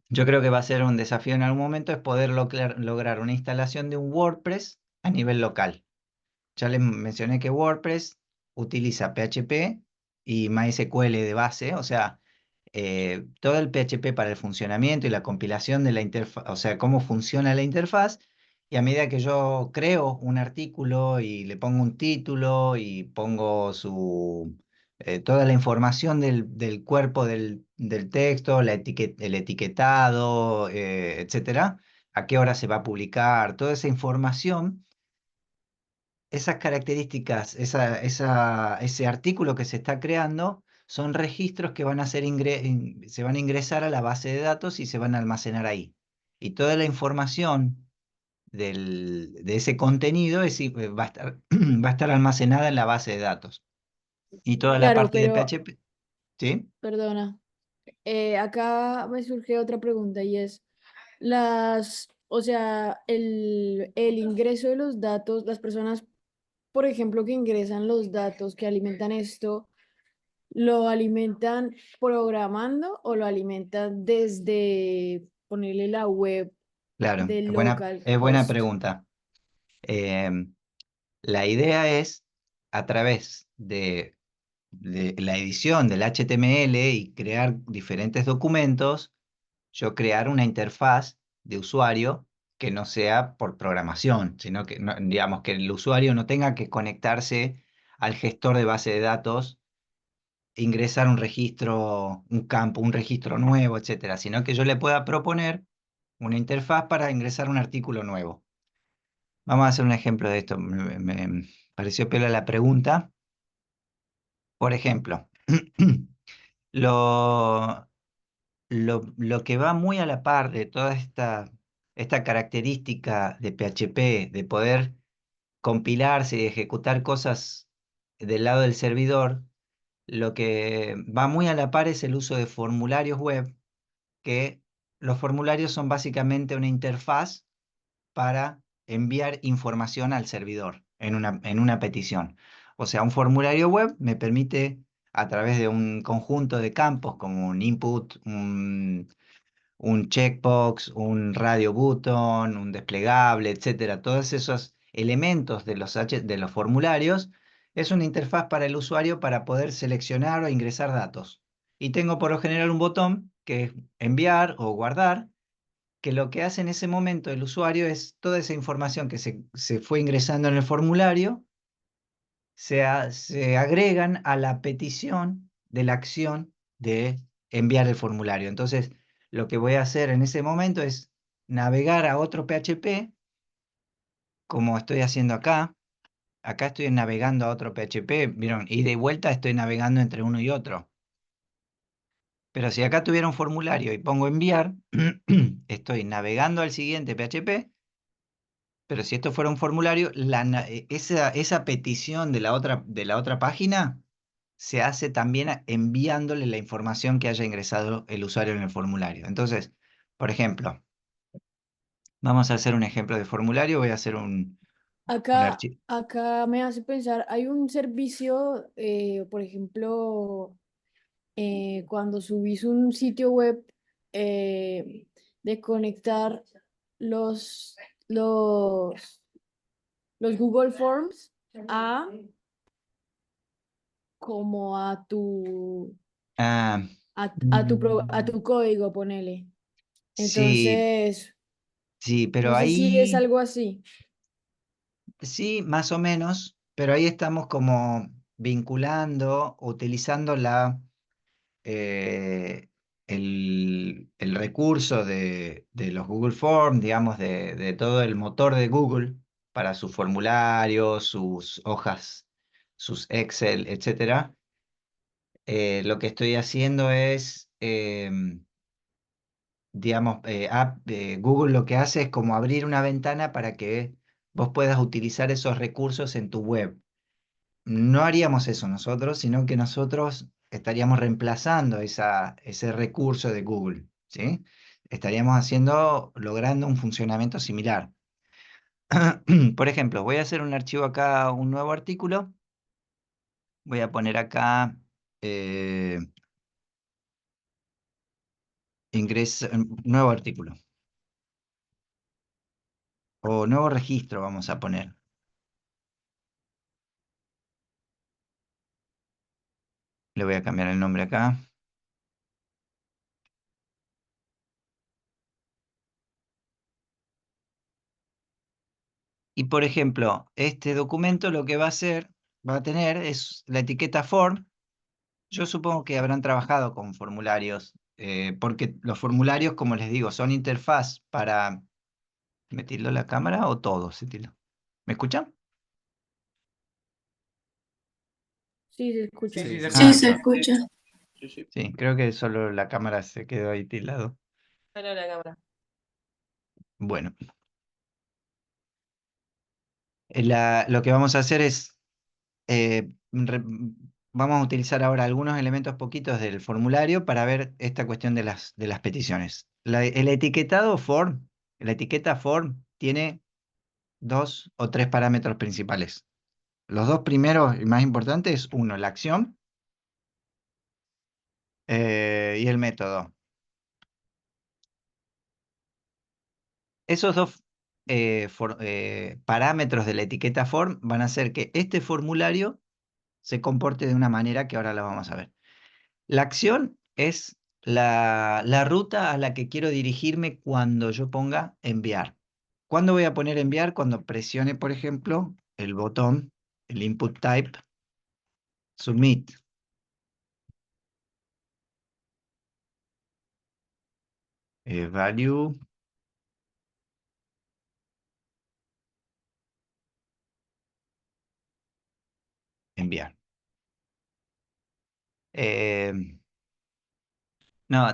yo creo que va a ser un desafío en algún momento, es poder lograr una instalación de un WordPress a nivel local. Ya les mencioné que WordPress utiliza PHP y MySQL de base, o sea, todo el PHP para el funcionamiento y la compilación de la interfaz, o sea, cómo funciona la interfaz. Y a medida que yo creo un artículo y le pongo un título y pongo toda la información del cuerpo del texto, el etiquetado, etcétera, a qué hora se va a publicar, toda esa información, esas características, ese artículo que se está creando, son registros que van a se van a ingresar a la base de datos y se van a almacenar ahí. Y toda la información de ese contenido va a estar, va a estar almacenada en la base de datos. Y toda la Claro, parte de pero, PHP, ¿sí? perdona, acá me surge otra pregunta y es, o sea, el ingreso de los datos, las personas, por ejemplo, que ingresan los datos, que alimentan esto, ¿lo alimentan programando o lo alimentan desde ponerle la web Claro, del local es buena host? pregunta. Em, la idea es, a través de la edición del HTML y crear diferentes documentos, yo crear una interfaz de usuario que no sea por programación, sino que, digamos, que el usuario no tenga que conectarse al gestor de base de datos, ingresar un registro, un campo, un registro nuevo, etcétera, sino que yo le pueda proponer una interfaz para ingresar un artículo nuevo. Vamos a hacer un ejemplo de esto. Me pareció piola la pregunta. Por ejemplo, lo, lo que va muy a la par de toda esta característica de PHP, de poder compilarse y ejecutar cosas del lado del servidor, lo que va muy a la par es el uso de formularios web, que los formularios son básicamente una interfaz para enviar información al servidor en una petición. O sea, un formulario web me permite, a través de un conjunto de campos como un input, un checkbox, un radio button, un desplegable, etcétera, todos esos elementos de de los formularios, es una interfaz para el usuario para poder seleccionar o ingresar datos. Y tengo por lo general un botón que es enviar o guardar, que lo que hace en ese momento el usuario es toda esa información que se fue ingresando en el formulario, se agregan a la petición de la acción de enviar el formulario. Entonces, lo que voy a hacer en ese momento es navegar a otro PHP, como estoy haciendo acá. Acá estoy navegando a otro PHP, ¿vieron? Y de vuelta estoy navegando entre uno y otro. Pero si acá tuviera un formulario y pongo enviar, estoy navegando al siguiente PHP, pero si esto fuera un formulario, esa petición de la otra página se hace también enviándole la información que haya ingresado el usuario en el formulario. Entonces, por ejemplo, vamos a hacer un ejemplo de formulario. Voy a hacer un archivo. Acá me hace pensar, hay un servicio, por ejemplo, cuando subís un sitio web, eh, de conectar los, los, los Google Forms a como Ah, a tu código, ponele. sí, Entonces, sí, pero no sé si es ahí algo así. sí, más o menos, pero ahí estamos como vinculando, utilizando eh, el recurso de los Google Forms, digamos, de todo el motor de Google para sus formularios, sus hojas, sus Excel, etcétera. Lo que estoy haciendo es, digamos, Google lo que hace es como abrir una ventana para que vos puedas utilizar esos recursos en tu web. No haríamos eso nosotros, sino que nosotros estaríamos reemplazando ese recurso de Google, ¿sí? Estaríamos logrando un funcionamiento similar. Por ejemplo, voy a hacer un archivo acá, un nuevo artículo. Voy a poner acá eh, nuevo artículo o nuevo registro, vamos a poner. Le voy a cambiar el nombre acá. Y por ejemplo, este documento lo que va a tener es la etiqueta form. Yo supongo que habrán trabajado con formularios, porque los formularios, como les digo, son interfaz para... ¿Me tildó la cámara o todo se tildó? ¿Me escuchan? Sí, se escucha. Sí, se Sí, escucha. se escucha. Sí, creo que solo la cámara se quedó ahí tildado. Solo la cámara. Bueno, lo que vamos a hacer es, vamos a utilizar ahora algunos elementos poquitos del formulario para ver esta cuestión de las peticiones. El etiquetado form, la etiqueta form tiene dos o tres parámetros principales. Los dos primeros y más importantes, uno, la acción y el método. Esos dos parámetros de la etiqueta form van a hacer que este formulario se comporte de una manera que ahora la vamos a ver. La acción es la ruta a la que quiero dirigirme cuando yo ponga enviar. ¿Cuándo voy a poner enviar? Cuando presione, por ejemplo, el botón, el input type, submit, value, enviar. Eh, no,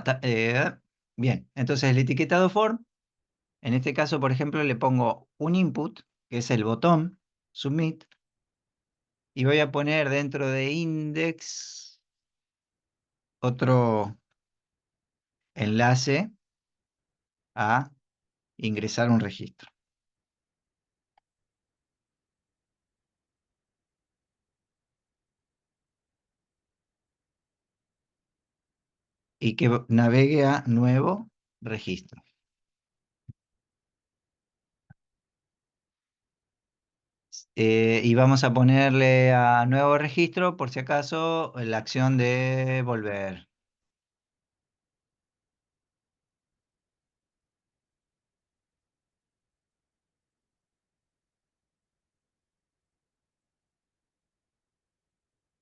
bien, entonces el etiquetado form, en este caso, por ejemplo, le pongo un input, que es el botón, submit, y voy a poner dentro de index otro enlace a ingresar un registro. y que navegue a nuevo registro. Y vamos a ponerle a nuevo registro, por si acaso, la acción de volver.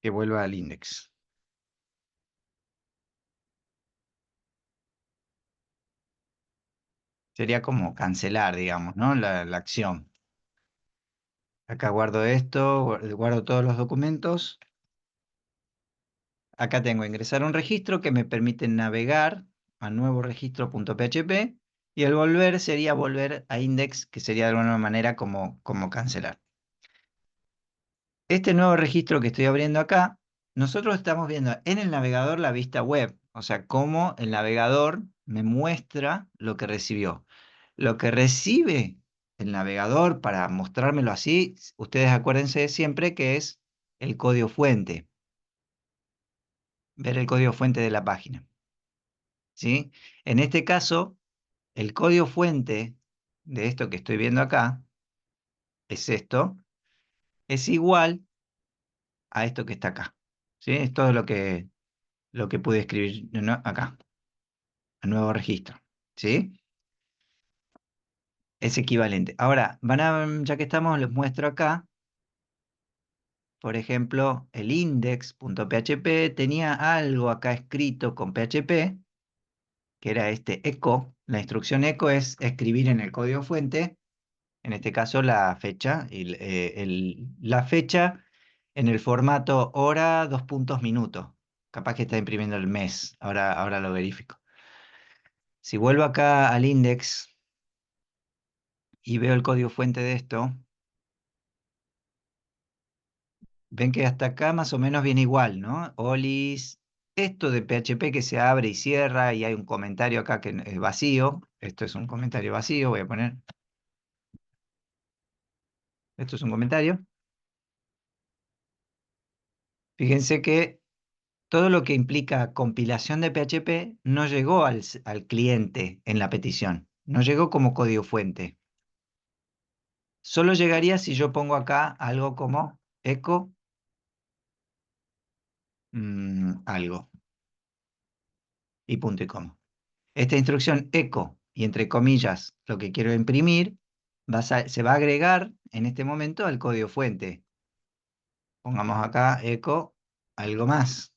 Que vuelva al index. Sería como cancelar, digamos, ¿no? La acción. Acá guardo esto, guardo todos los documentos. Acá tengo ingresar a un registro que me permite navegar a nuevo registro.php y el volver sería volver a index, que sería de alguna manera como cancelar. Este nuevo registro que estoy abriendo acá, nosotros estamos viendo en el navegador la vista web, o sea, cómo el navegador me muestra lo que recibió. Lo que recibe el navegador, para mostrármelo así, ustedes acuérdense siempre que es el código fuente, ver el código fuente de la página, ¿sí? En este caso, el código fuente de esto que estoy viendo acá, es esto, es igual a esto que está acá, ¿sí? Es todo lo que pude escribir acá, a nuevo registro, ¿sí? Es equivalente. Ahora, ya que estamos, les muestro acá, por ejemplo, el index.php tenía algo acá escrito con PHP, que era este echo. La instrucción echo es escribir en el código fuente, en este caso la fecha, la fecha en el formato hora, dos puntos, minuto. Capaz que está imprimiendo el mes, ahora lo verifico. Si vuelvo acá al index y veo el código fuente de esto, ven que hasta acá más o menos viene igual, ¿no? Olis, esto de PHP que se abre y cierra y hay un comentario acá que es vacío. Esto es un comentario vacío, voy a poner. Esto es un comentario. Fíjense que todo lo que implica compilación de PHP no llegó al cliente en la petición. No llegó como código fuente. Solo llegaría si yo pongo acá algo como echo algo y punto y coma. Esta instrucción echo y entre comillas lo que quiero imprimir se va a agregar en este momento al código fuente. Pongamos acá echo algo más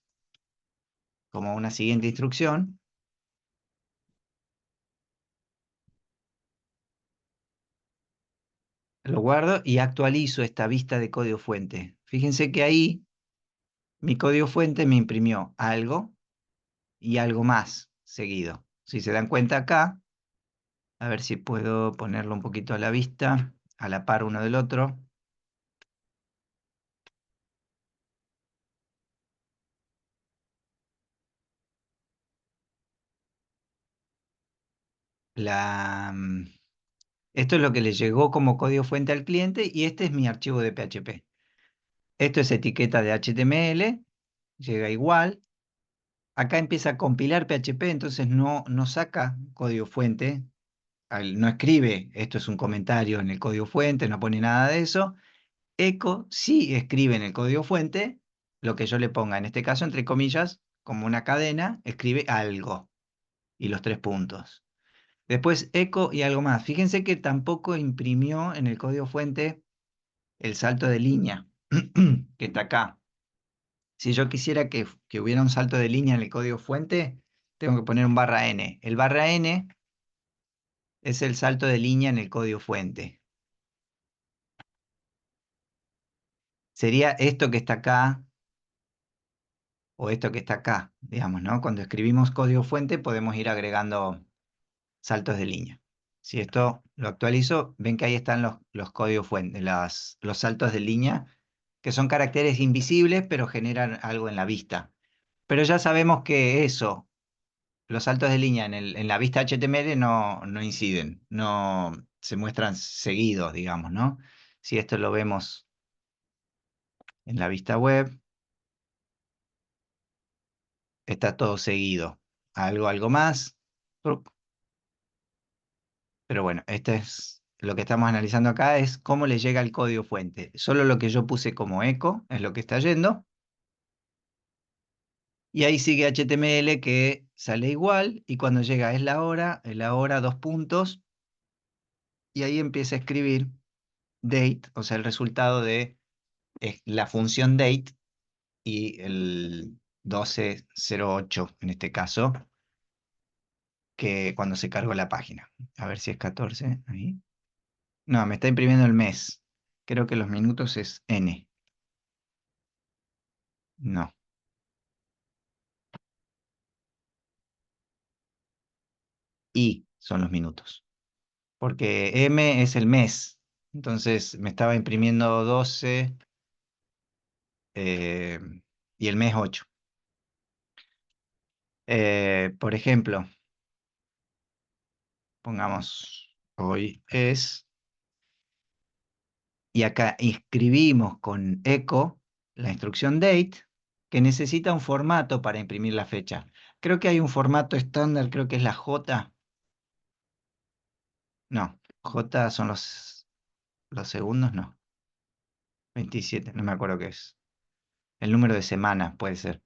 como una siguiente instrucción. Lo guardo y actualizo esta vista de código fuente. Fíjense que ahí mi código fuente me imprimió algo y algo más seguido. Si se dan cuenta acá, a ver si puedo ponerlo un poquito a la vista, a la par uno del otro. La, mm, Esto es lo que le llegó como código fuente al cliente y este es mi archivo de PHP. Esto es etiqueta de HTML, llega igual. Acá empieza a compilar PHP, entonces no saca código fuente, no escribe, esto es un comentario en el código fuente, no pone nada de eso. Echo sí escribe en el código fuente lo que yo le ponga, en este caso, entre comillas, como una cadena, escribe algo y los tres puntos. Después echo y algo más. Fíjense que tampoco imprimió en el código fuente el salto de línea que está acá. Si yo quisiera que hubiera un salto de línea en el código fuente, tengo que poner un barra n. El barra n es el salto de línea en el código fuente. Sería esto que está acá o esto que está acá, digamos, ¿no? Cuando escribimos código fuente podemos ir agregando saltos de línea. Si esto lo actualizo, ven que ahí están los códigos fuente, los saltos de línea, que son caracteres invisibles, pero generan algo en la vista. Pero ya sabemos que eso, los saltos de línea en la vista HTML no inciden, no se muestran seguidos, digamos, ¿no? Si esto lo vemos en la vista web, está todo seguido. algo más. Truc. Pero bueno, este es lo que estamos analizando acá, es cómo le llega el código fuente. Solo lo que yo puse como eco es lo que está yendo. Y ahí sigue HTML que sale igual. Y cuando llega es la hora, dos puntos. Y ahí empieza a escribir date, o sea, el resultado de la función date y el 1208 en este caso, que cuando se cargó la página. A ver si es 14 ahí. No, me está imprimiendo el mes. Creo que los minutos es N. No. Y son los minutos. Porque M es el mes. Entonces me estaba imprimiendo 12 eh, y el mes 8. Por ejemplo, pongamos hoy es, y acá inscribimos con eco la instrucción date, que necesita un formato para imprimir la fecha. Creo que hay un formato estándar, creo que es la J. No, J son los segundos, no. 27, no me acuerdo qué es. El número de semanas puede ser.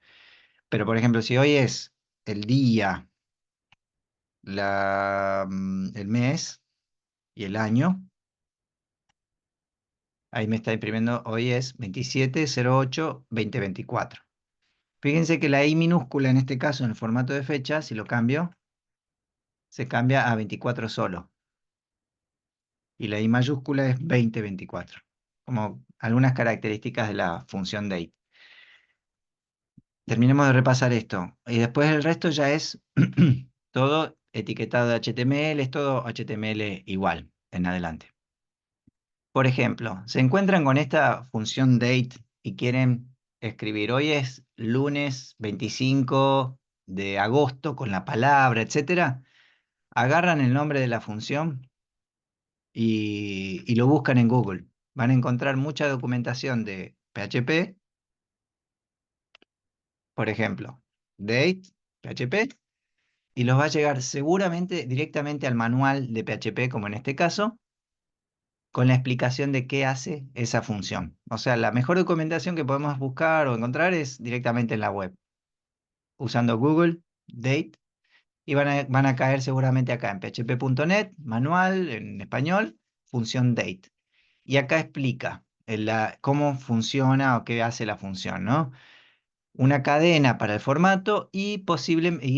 Pero por ejemplo, si hoy es el día, el mes y el año, ahí me está imprimiendo, hoy es 27/08/2024. Fíjense que la I minúscula en este caso, en el formato de fecha, si lo cambio, se cambia a 24 solo. Y la I mayúscula es 2024. Como algunas características de la función date. Terminemos de repasar esto. Y después el resto ya es todo etiquetado de HTML, es todo HTML igual en adelante. Por ejemplo, se encuentran con esta función date y quieren escribir, hoy es lunes 25 de agosto con la palabra, etcétera. Agarran el nombre de la función y lo buscan en Google. Van a encontrar mucha documentación de PHP, por ejemplo, date, PHP, y los va a llegar seguramente directamente al manual de PHP, como en este caso, con la explicación de qué hace esa función. O sea, la mejor documentación que podemos buscar o encontrar es directamente en la web, usando Google, Date, y van a caer seguramente acá en php.net, manual, en español, función Date. Y acá explica cómo funciona o qué hace la función, ¿no? Una cadena para el formato y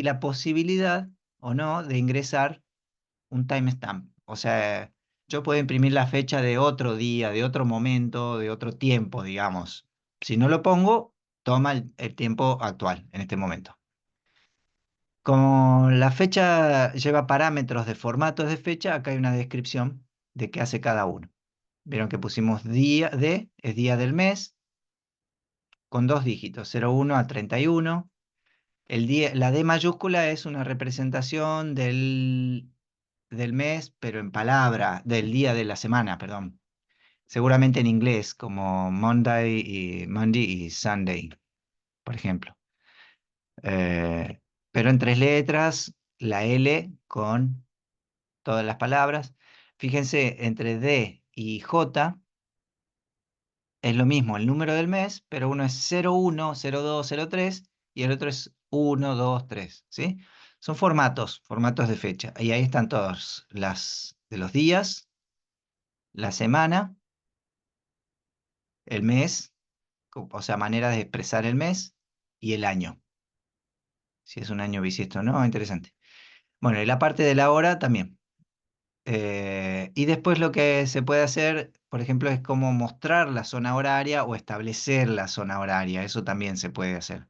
la posibilidad o no de ingresar un timestamp. O sea, yo puedo imprimir la fecha de otro día, de otro momento, de otro tiempo, digamos. Si no lo pongo, toma el tiempo actual, en este momento. Como la fecha lleva parámetros de formatos de fecha, acá hay una descripción de qué hace cada uno. Vieron que pusimos día de, es día del mes, con dos dígitos, 01 a 31. La D mayúscula es una representación del mes, pero en palabra, del día de la semana, perdón. Seguramente en inglés, como Monday y Sunday, por ejemplo. Eh, pero en tres letras, la L con todas las palabras. Fíjense, entre D y J es lo mismo el número del mes, pero uno es 01, 02, 03 y el otro es 1, 2, 3, ¿sí? Son formatos de fecha. Y ahí están todos, las de los días, la semana, el mes, o sea, maneras de expresar el mes y el año. Si es un año bisiesto o no, interesante. Bueno, y la parte de la hora también. Y después lo que se puede hacer, por ejemplo, es cómo mostrar la zona horaria o establecer la zona horaria. Eso también se puede hacer.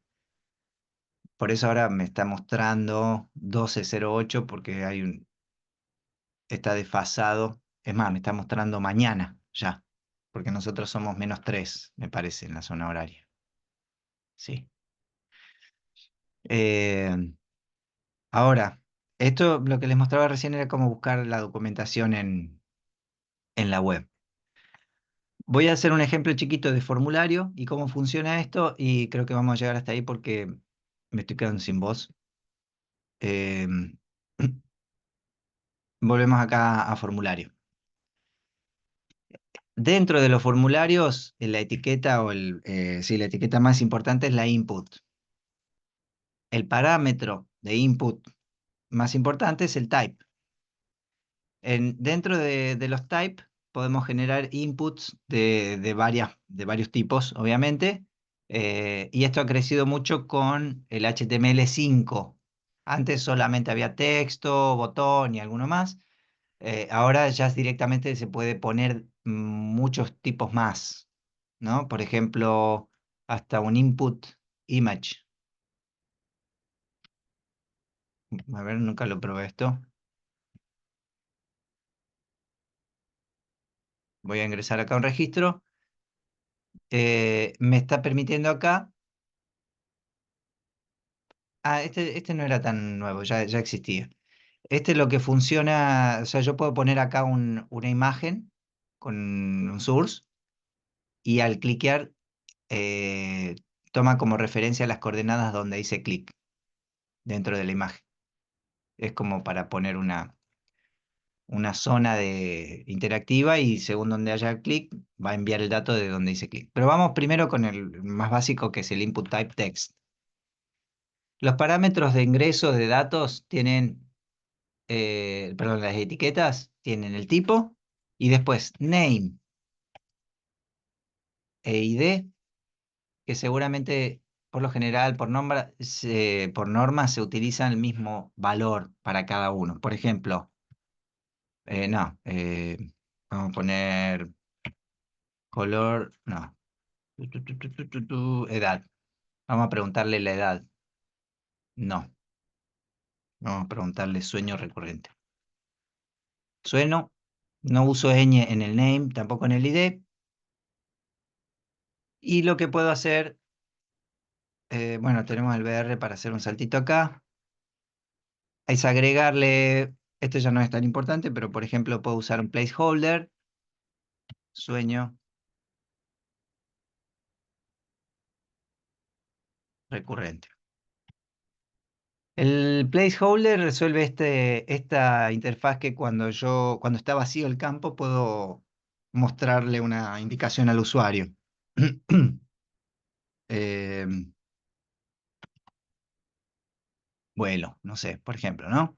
Por eso ahora me está mostrando 12:08 porque está desfasado. Es más, me está mostrando mañana ya, porque nosotros somos -3, me parece, en la zona horaria. Sí. Eh, Ahora, esto lo que les mostraba recién era cómo buscar la documentación en la web. Voy a hacer un ejemplo chiquito de formulario y cómo funciona esto y creo que vamos a llegar hasta ahí porque me estoy quedando sin voz. Em, volvemos acá a formulario. Dentro de los formularios, la etiqueta sí, la etiqueta más importante es la input. El parámetro de input más importante es el type. Dentro de los type podemos generar inputs de varios tipos, obviamente, y esto ha crecido mucho con el HTML5. Antes solamente había texto, botón y alguno más. Ahora ya directamente se puede poner muchos tipos más, ¿no? Por ejemplo, hasta un input image. A ver, nunca lo probé esto. Voy a ingresar acá a un registro. Me está permitiendo acá. Ah, este no era tan nuevo, ya existía. Este es lo que funciona, o sea, yo puedo poner acá una imagen con un source y al cliquear eh, toma como referencia las coordenadas donde hice clic dentro de la imagen. Es como para poner una zona interactiva y según donde haya clic va a enviar el dato de donde hice clic. Pero vamos primero con el más básico que es el input type text. Los parámetros de ingreso de datos tienen, perdón, las etiquetas tienen el tipo y después name e ID, que seguramente por lo general por norma se utiliza el mismo valor para cada uno. Por ejemplo, no, vamos a poner color, no, edad. Vamos a preguntarle la edad. No, vamos a preguntarle sueño recurrente. Sueño, no uso ñ en el name, tampoco en el ID. Y lo que puedo hacer, bueno, tenemos el BR para hacer un saltito acá. Es agregarle, esto ya no es tan importante, pero por ejemplo puedo usar un placeholder, sueño recurrente. El placeholder resuelve esta interfaz que cuando está vacío el campo, puedo mostrarle una indicación al usuario. Eh, vuelo, no sé, por ejemplo, ¿no?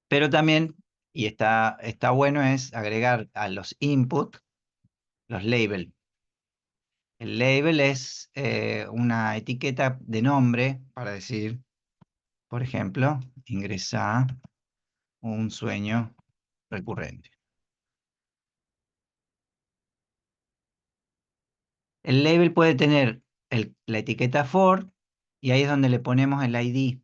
Pero también, y está bueno, es agregar a los input los labels. El label es una etiqueta de nombre para decir, por ejemplo, ingresa un sueño recurrente. El label puede tener la etiqueta for y ahí es donde le ponemos el ID.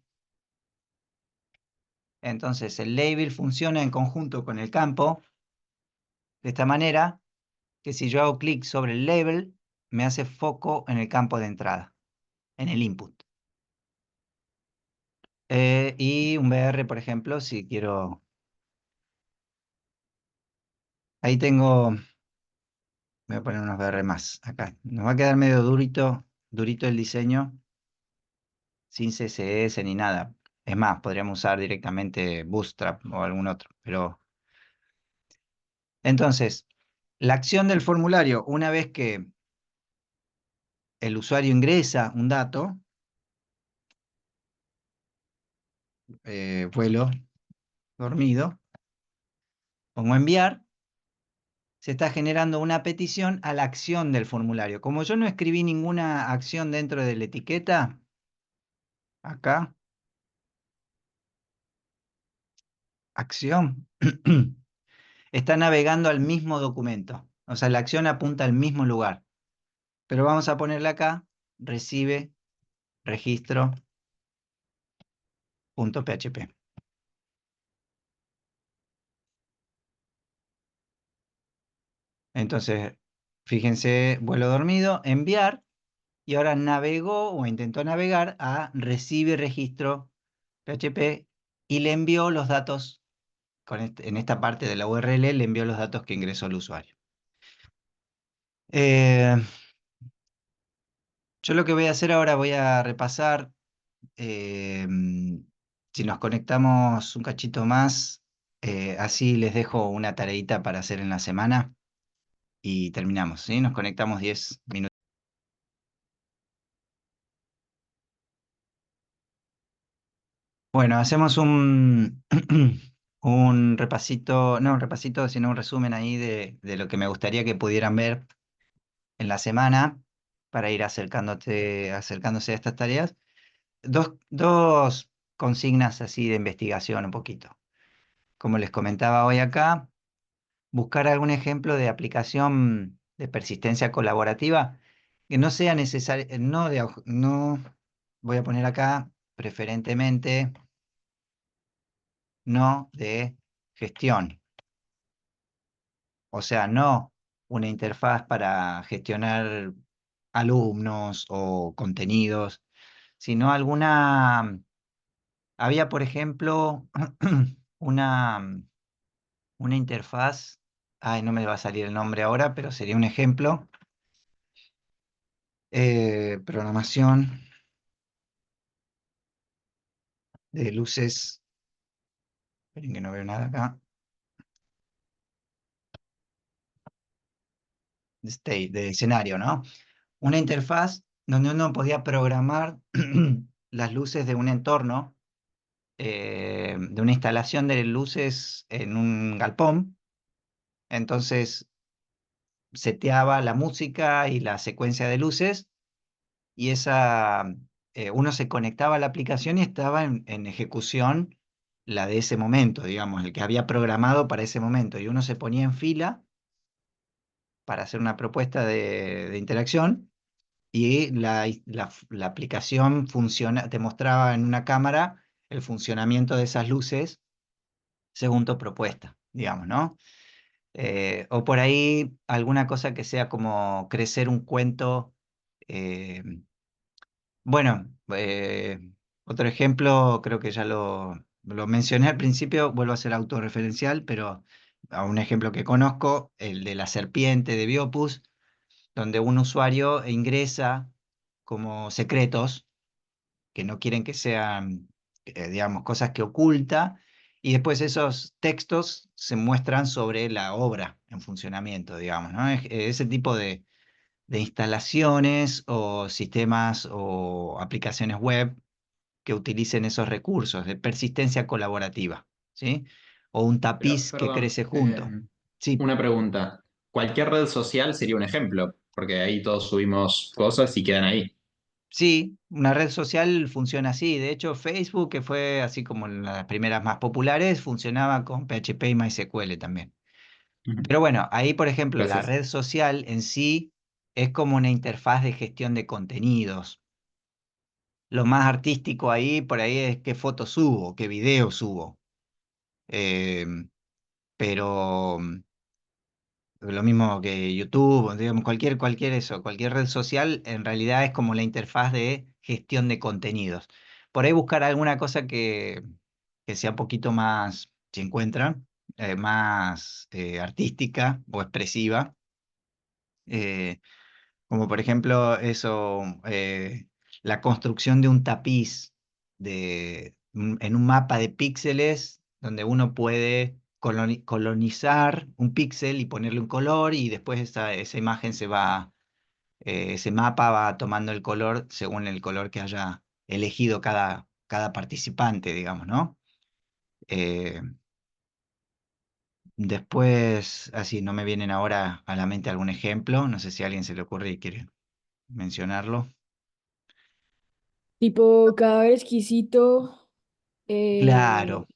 Entonces el label funciona en conjunto con el campo de esta manera que si yo hago clic sobre el label me hace foco en el campo de entrada, en el input. Y un BR, por ejemplo, si quiero... Ahí tengo, voy a poner unos BR más acá. Nos va a quedar medio durito el diseño, sin CSS ni nada. Es más, podríamos usar directamente Bootstrap o algún otro. Pero entonces, la acción del formulario, una vez que el usuario ingresa un dato, vuelo dormido, pongo enviar, se está generando una petición a la acción del formulario. Como yo no escribí ninguna acción dentro de la etiqueta, acá, acción, está navegando al mismo documento. O sea, la acción apunta al mismo lugar. Pero vamos a ponerle acá, recibe registro.php. Entonces, fíjense, vuelo dormido, enviar, y ahora navegó o intentó navegar a recibe registro PHP y le envió los datos, en esta parte de la URL le envió los datos que ingresó el usuario. Eh, yo lo que voy a hacer ahora, voy a repasar si nos conectamos un cachito más, así les dejo una tareita para hacer en la semana y terminamos, ¿sí? Nos conectamos 10 minutos. Bueno, hacemos un repasito, no un repasito, sino un resumen ahí de lo que me gustaría que pudieran ver en la semana para ir acercándose a estas tareas. Dos consignas así de investigación un poquito. Como les comentaba hoy acá, buscar algún ejemplo de aplicación de persistencia colaborativa que no sea necesario, no, voy a poner acá preferentemente, no de gestión. O sea, no una interfaz para gestionar alumnos o contenidos, sino había por ejemplo una, una interfaz, ay, no me va a salir el nombre ahora, pero sería un ejemplo, programación de luces, esperen que no veo nada acá, de state, de escenario, ¿no? Una interfaz donde uno podía programar las luces de un entorno, de una instalación de luces en un galpón. Entonces seteaba la música y la secuencia de luces y uno se conectaba a la aplicación y estaba en ejecución la de ese momento, digamos, el que había programado para ese momento. Y uno se ponía en fila para hacer una propuesta de interacción y la aplicación te mostraba en una cámara el funcionamiento de esas luces según tu propuesta, digamos, ¿no? O por ahí alguna cosa que sea como crecer un cuento. eh, bueno, otro ejemplo, creo que ya lo mencioné al principio, vuelvo a ser autorreferencial, pero a un ejemplo que conozco, el de la serpiente de Biopus, donde un usuario ingresa como secretos que no quieren que sean, digamos, cosas que oculta, y después esos textos se muestran sobre la obra en funcionamiento, digamos, ¿no? Ese tipo de instalaciones o sistemas o aplicaciones web que utilicen esos recursos de persistencia colaborativa, ¿sí? O un Pero, tapiz que perdón, crece junto. Sí, una pregunta. Cualquier red social sería un ejemplo, porque ahí todos subimos cosas y quedan ahí. sí, una red social funciona así. De hecho, Facebook, que fue así como las primeras más populares, funcionaba con PHP y MySQL también. Ujú. Pero bueno, ahí, por ejemplo, la Gracias. red social en sí es como una interfaz de gestión de contenidos. Lo más artístico ahí, por ahí es qué fotos subo, qué videos subo. Eh, pero lo mismo que YouTube, digamos, cualquier red social, en realidad es como la interfaz de gestión de contenidos. Por ahí buscar alguna cosa que sea un poquito más, si encuentran, más artística o expresiva. eh, Como por ejemplo eso, la construcción de un tapiz en un mapa de píxeles donde uno puede colonizar un píxel y ponerle un color y después esa imagen ese mapa va tomando el color según el color que haya elegido cada participante, digamos, ¿no? Eh, Después, así, no me vienen ahora a la mente algún ejemplo, no sé si a alguien se le ocurre y quiere mencionarlo. Tipo, cada vez exquisito, eh, Claro,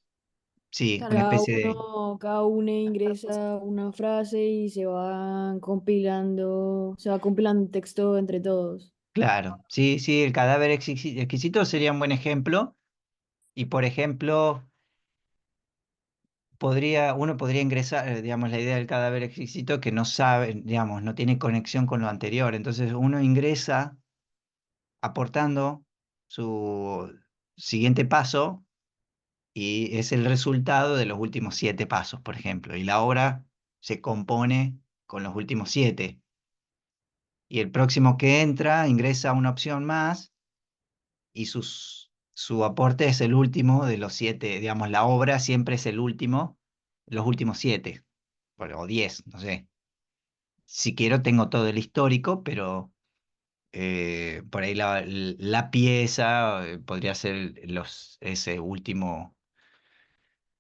sí, una cada especie de, uno, cada uno ingresa una frase y se va compilando un texto entre todos. claro, sí, sí, el cadáver exquisito sería un buen ejemplo y por ejemplo, uno podría ingresar, digamos, la idea del cadáver exquisito que no sabe, digamos, no tiene conexión con lo anterior, entonces uno ingresa aportando su siguiente paso y es el resultado de los últimos 7 pasos, por ejemplo, y la obra se compone con los últimos 7 y el próximo que entra ingresa una opción más y su aporte es el último de los 7, digamos, la obra siempre es el último, los últimos 7, o 10, no sé. Si quiero tengo todo el histórico, pero por ahí la pieza podría ser ese último,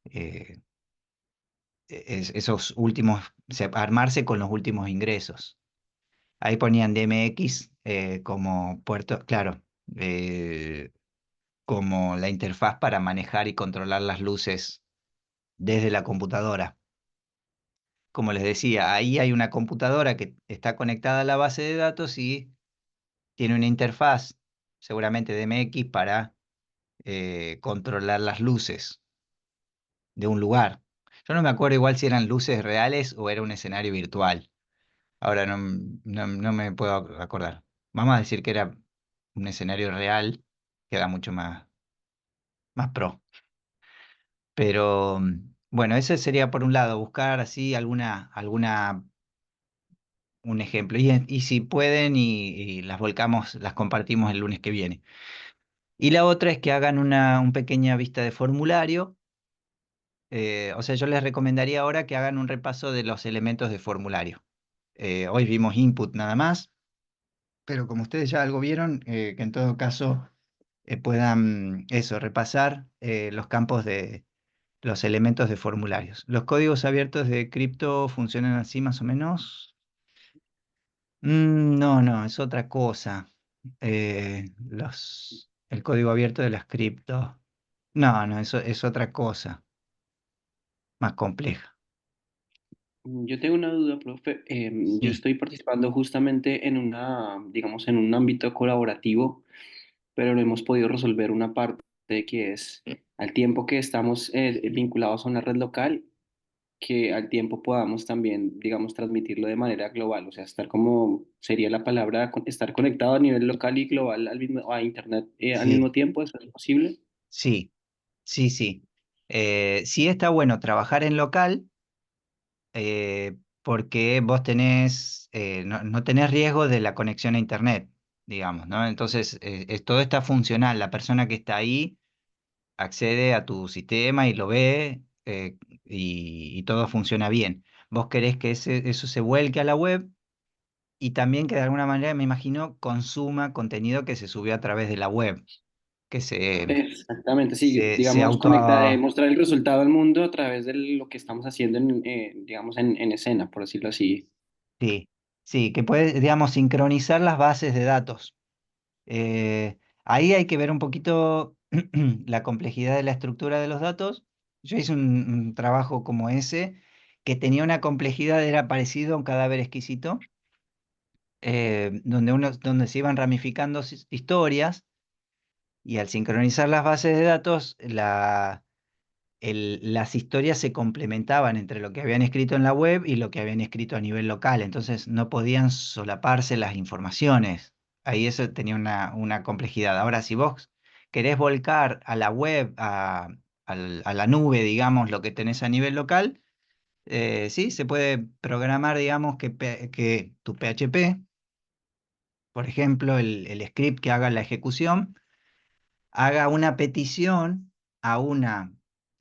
eh, esos últimos, o sea, armarse con los últimos ingresos. Ahí ponían DMX como puerto, claro, eh, como la interfaz para manejar y controlar las luces desde la computadora. Como les decía, ahí hay una computadora que está conectada a la base de datos y tiene una interfaz, seguramente DMX, para controlar las luces de un lugar. Yo no me acuerdo igual si eran luces reales o era un escenario virtual. Ahora no me puedo acordar. Vamos a decir que era un escenario real, queda mucho más pro. Pero bueno, ese sería por un lado, buscar así un ejemplo. Y si pueden y las volcamos, las compartimos el lunes que viene. Y la otra es que hagan una pequeña vista de formulario. O sea, yo les recomendaría ahora que hagan un repaso de los elementos de formulario. Hoy vimos input nada más, pero como ustedes ya algo vieron, que en todo caso puedan eso, repasar los campos de los elementos de formularios. Los códigos abiertos de cripto funcionan así más o menos. No, es otra cosa. El código abierto de las cripto. No, eso es otra cosa, más compleja. Yo tengo una duda, profe. Yo Sí, estoy participando justamente en digamos, en un ámbito colaborativo, pero no hemos podido resolver una parte que es al tiempo que estamos vinculados a una red local, que al tiempo podamos también, digamos, transmitirlo de manera global, o sea, estar como sería la palabra, estar conectado a nivel local y global a Internet al sí, mismo tiempo. ¿Eso es posible? sí, sí. Sí está bueno trabajar en local porque vos no tenés riesgo de la conexión a internet, digamos, ¿no? Entonces, todo está funcional. La persona que está ahí accede a tu sistema y lo ve y todo funciona bien. Vos querés que eso se vuelque a la web y también que de alguna manera, me imagino, consuma contenido que se subió a través de la web, que Exactamente, sí, se digamos, auto... mostrar el resultado al mundo a través de lo que estamos haciendo, digamos, en escena, por decirlo así. Sí, sí, que puede, digamos, sincronizar las bases de datos. Ahí hay que ver un poquito la complejidad de la estructura de los datos. Yo hice un trabajo como ese, que tenía una complejidad, era parecido a un cadáver exquisito, donde se iban ramificando historias, y al sincronizar las bases de datos, las historias se complementaban entre lo que habían escrito en la web y lo que habían escrito a nivel local, entonces no podían solaparse las informaciones. Ahí eso tenía una complejidad. Ahora, si vos querés volcar a la web, a la nube, digamos, lo que tenés a nivel local, sí, se puede programar, digamos, que tu PHP, por ejemplo, el script que haga la ejecución, haga una petición a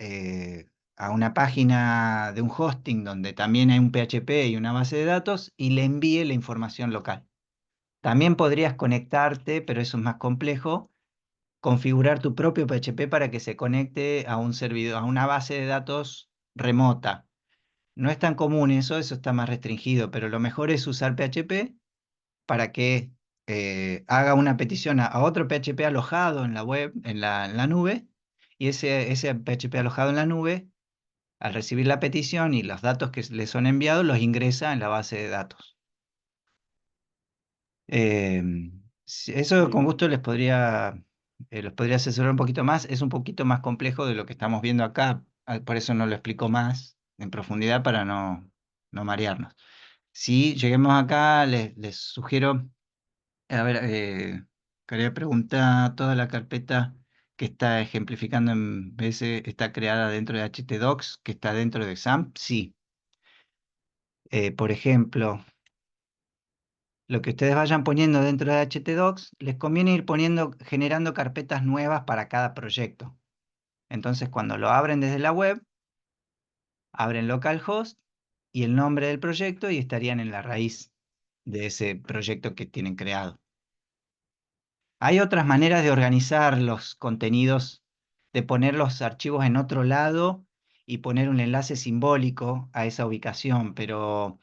eh, a una página de un hosting donde también hay un PHP y una base de datos y le envíe la información local. También podrías conectarte, pero eso es más complejo, configurar tu propio PHP para que se conecte a un servidor, a una base de datos remota. No es tan común eso está más restringido, pero lo mejor es usar PHP para que haga una petición a otro PHP alojado en la web, en la nube, y ese PHP alojado en la nube, al recibir la petición y los datos que le son enviados, los ingresa en la base de datos. Eh, Eso con gusto los podría asesorar un poquito más. Es un poquito más complejo de lo que estamos viendo acá, por eso no lo explico más en profundidad para no marearnos. Si lleguemos acá, les sugiero. A ver, quería preguntar, ¿toda la carpeta que está ejemplificando en BS está creada dentro de htdocs, que está dentro de XAMPP? Sí. Por ejemplo, lo que ustedes vayan poniendo dentro de htdocs, les conviene ir generando carpetas nuevas para cada proyecto. Entonces, cuando lo abren desde la web, abren localhost y el nombre del proyecto y estarían en la raíz de ese proyecto que tienen creado. Hay otras maneras de organizar los contenidos, de poner los archivos en otro lado y poner un enlace simbólico a esa ubicación, pero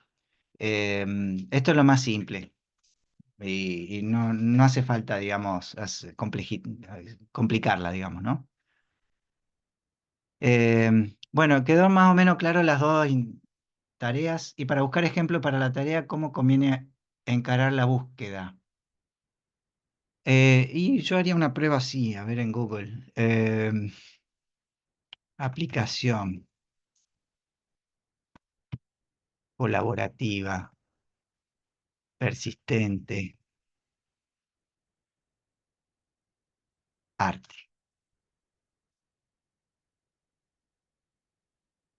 esto es lo más simple y no hace falta, digamos, complicarla, digamos, ¿no? Bueno, quedó más o menos claro las dos tareas y para buscar ejemplo para la tarea, ¿cómo conviene encarar la búsqueda? Y yo haría una prueba así, a ver en Google. Aplicación colaborativa, persistente, arte.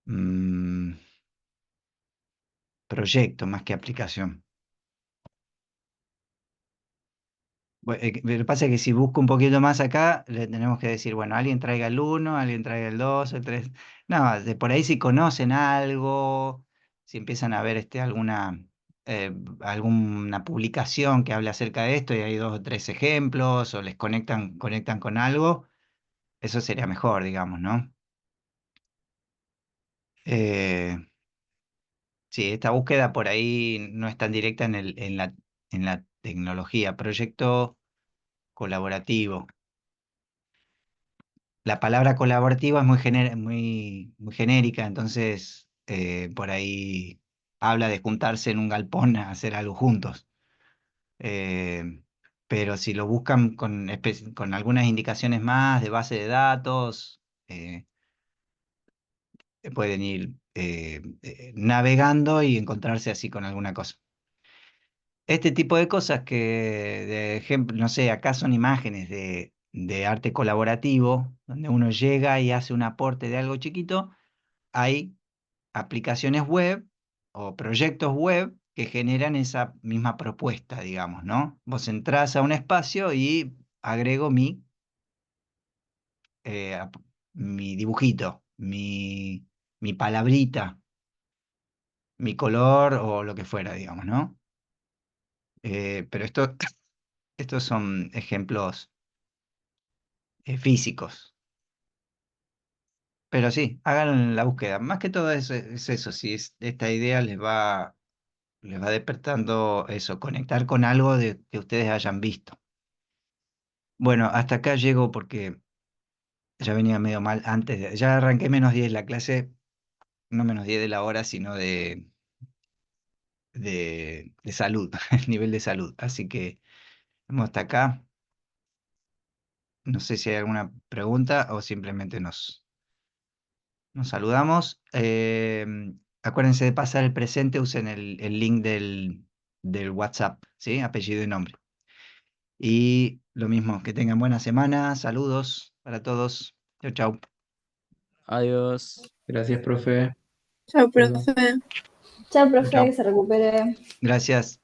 Mm, proyecto más que aplicación. Lo que pasa es que si busco un poquito más acá, le tenemos que decir, bueno, alguien traiga el uno, alguien traiga el 2, el 3. No, de por ahí si conocen algo, si empiezan a ver alguna publicación que hable acerca de esto y hay 2 o 3 ejemplos, o les conectan con algo, eso sería mejor, digamos, ¿no? Eh, sí, esta búsqueda por ahí no es tan directa en la tecnología. Proyecto colaborativo. La palabra colaborativo es muy genérica, entonces por ahí habla de juntarse en un galpón a hacer algo juntos. Eh, pero si lo buscan con algunas indicaciones más de base de datos, pueden ir navegando y encontrarse así con alguna cosa. Este tipo de cosas que, de ejemplo, no sé, acá son imágenes de arte colaborativo, donde uno llega y hace un aporte de algo chiquito. Hay aplicaciones web o proyectos web que generan esa misma propuesta, digamos, ¿no? Vos entrás a un espacio y agrego mi dibujito, mi palabrita, mi color o lo que fuera, digamos, ¿no? Pero estos son ejemplos físicos. Pero sí, hagan la búsqueda. Más que todo es eso, si esta idea les va despertando eso, conectar con algo que ustedes hayan visto. Bueno, hasta acá llego porque ya venía medio mal ya arranqué -10 la clase, no -10 de la hora, sino de salud, el nivel de salud. Así que vamos hasta acá. No sé si hay alguna pregunta o simplemente nos saludamos. Acuérdense de pasar el presente, usen el link del WhatsApp, ¿sí? Apellido y nombre. Y lo mismo, que tengan buena semana. Saludos para todos. Chau, chau. Adiós. Gracias, profe. Chao, Saludos. profe. Chao, Chau, profe, chau. que se recupere. Gracias.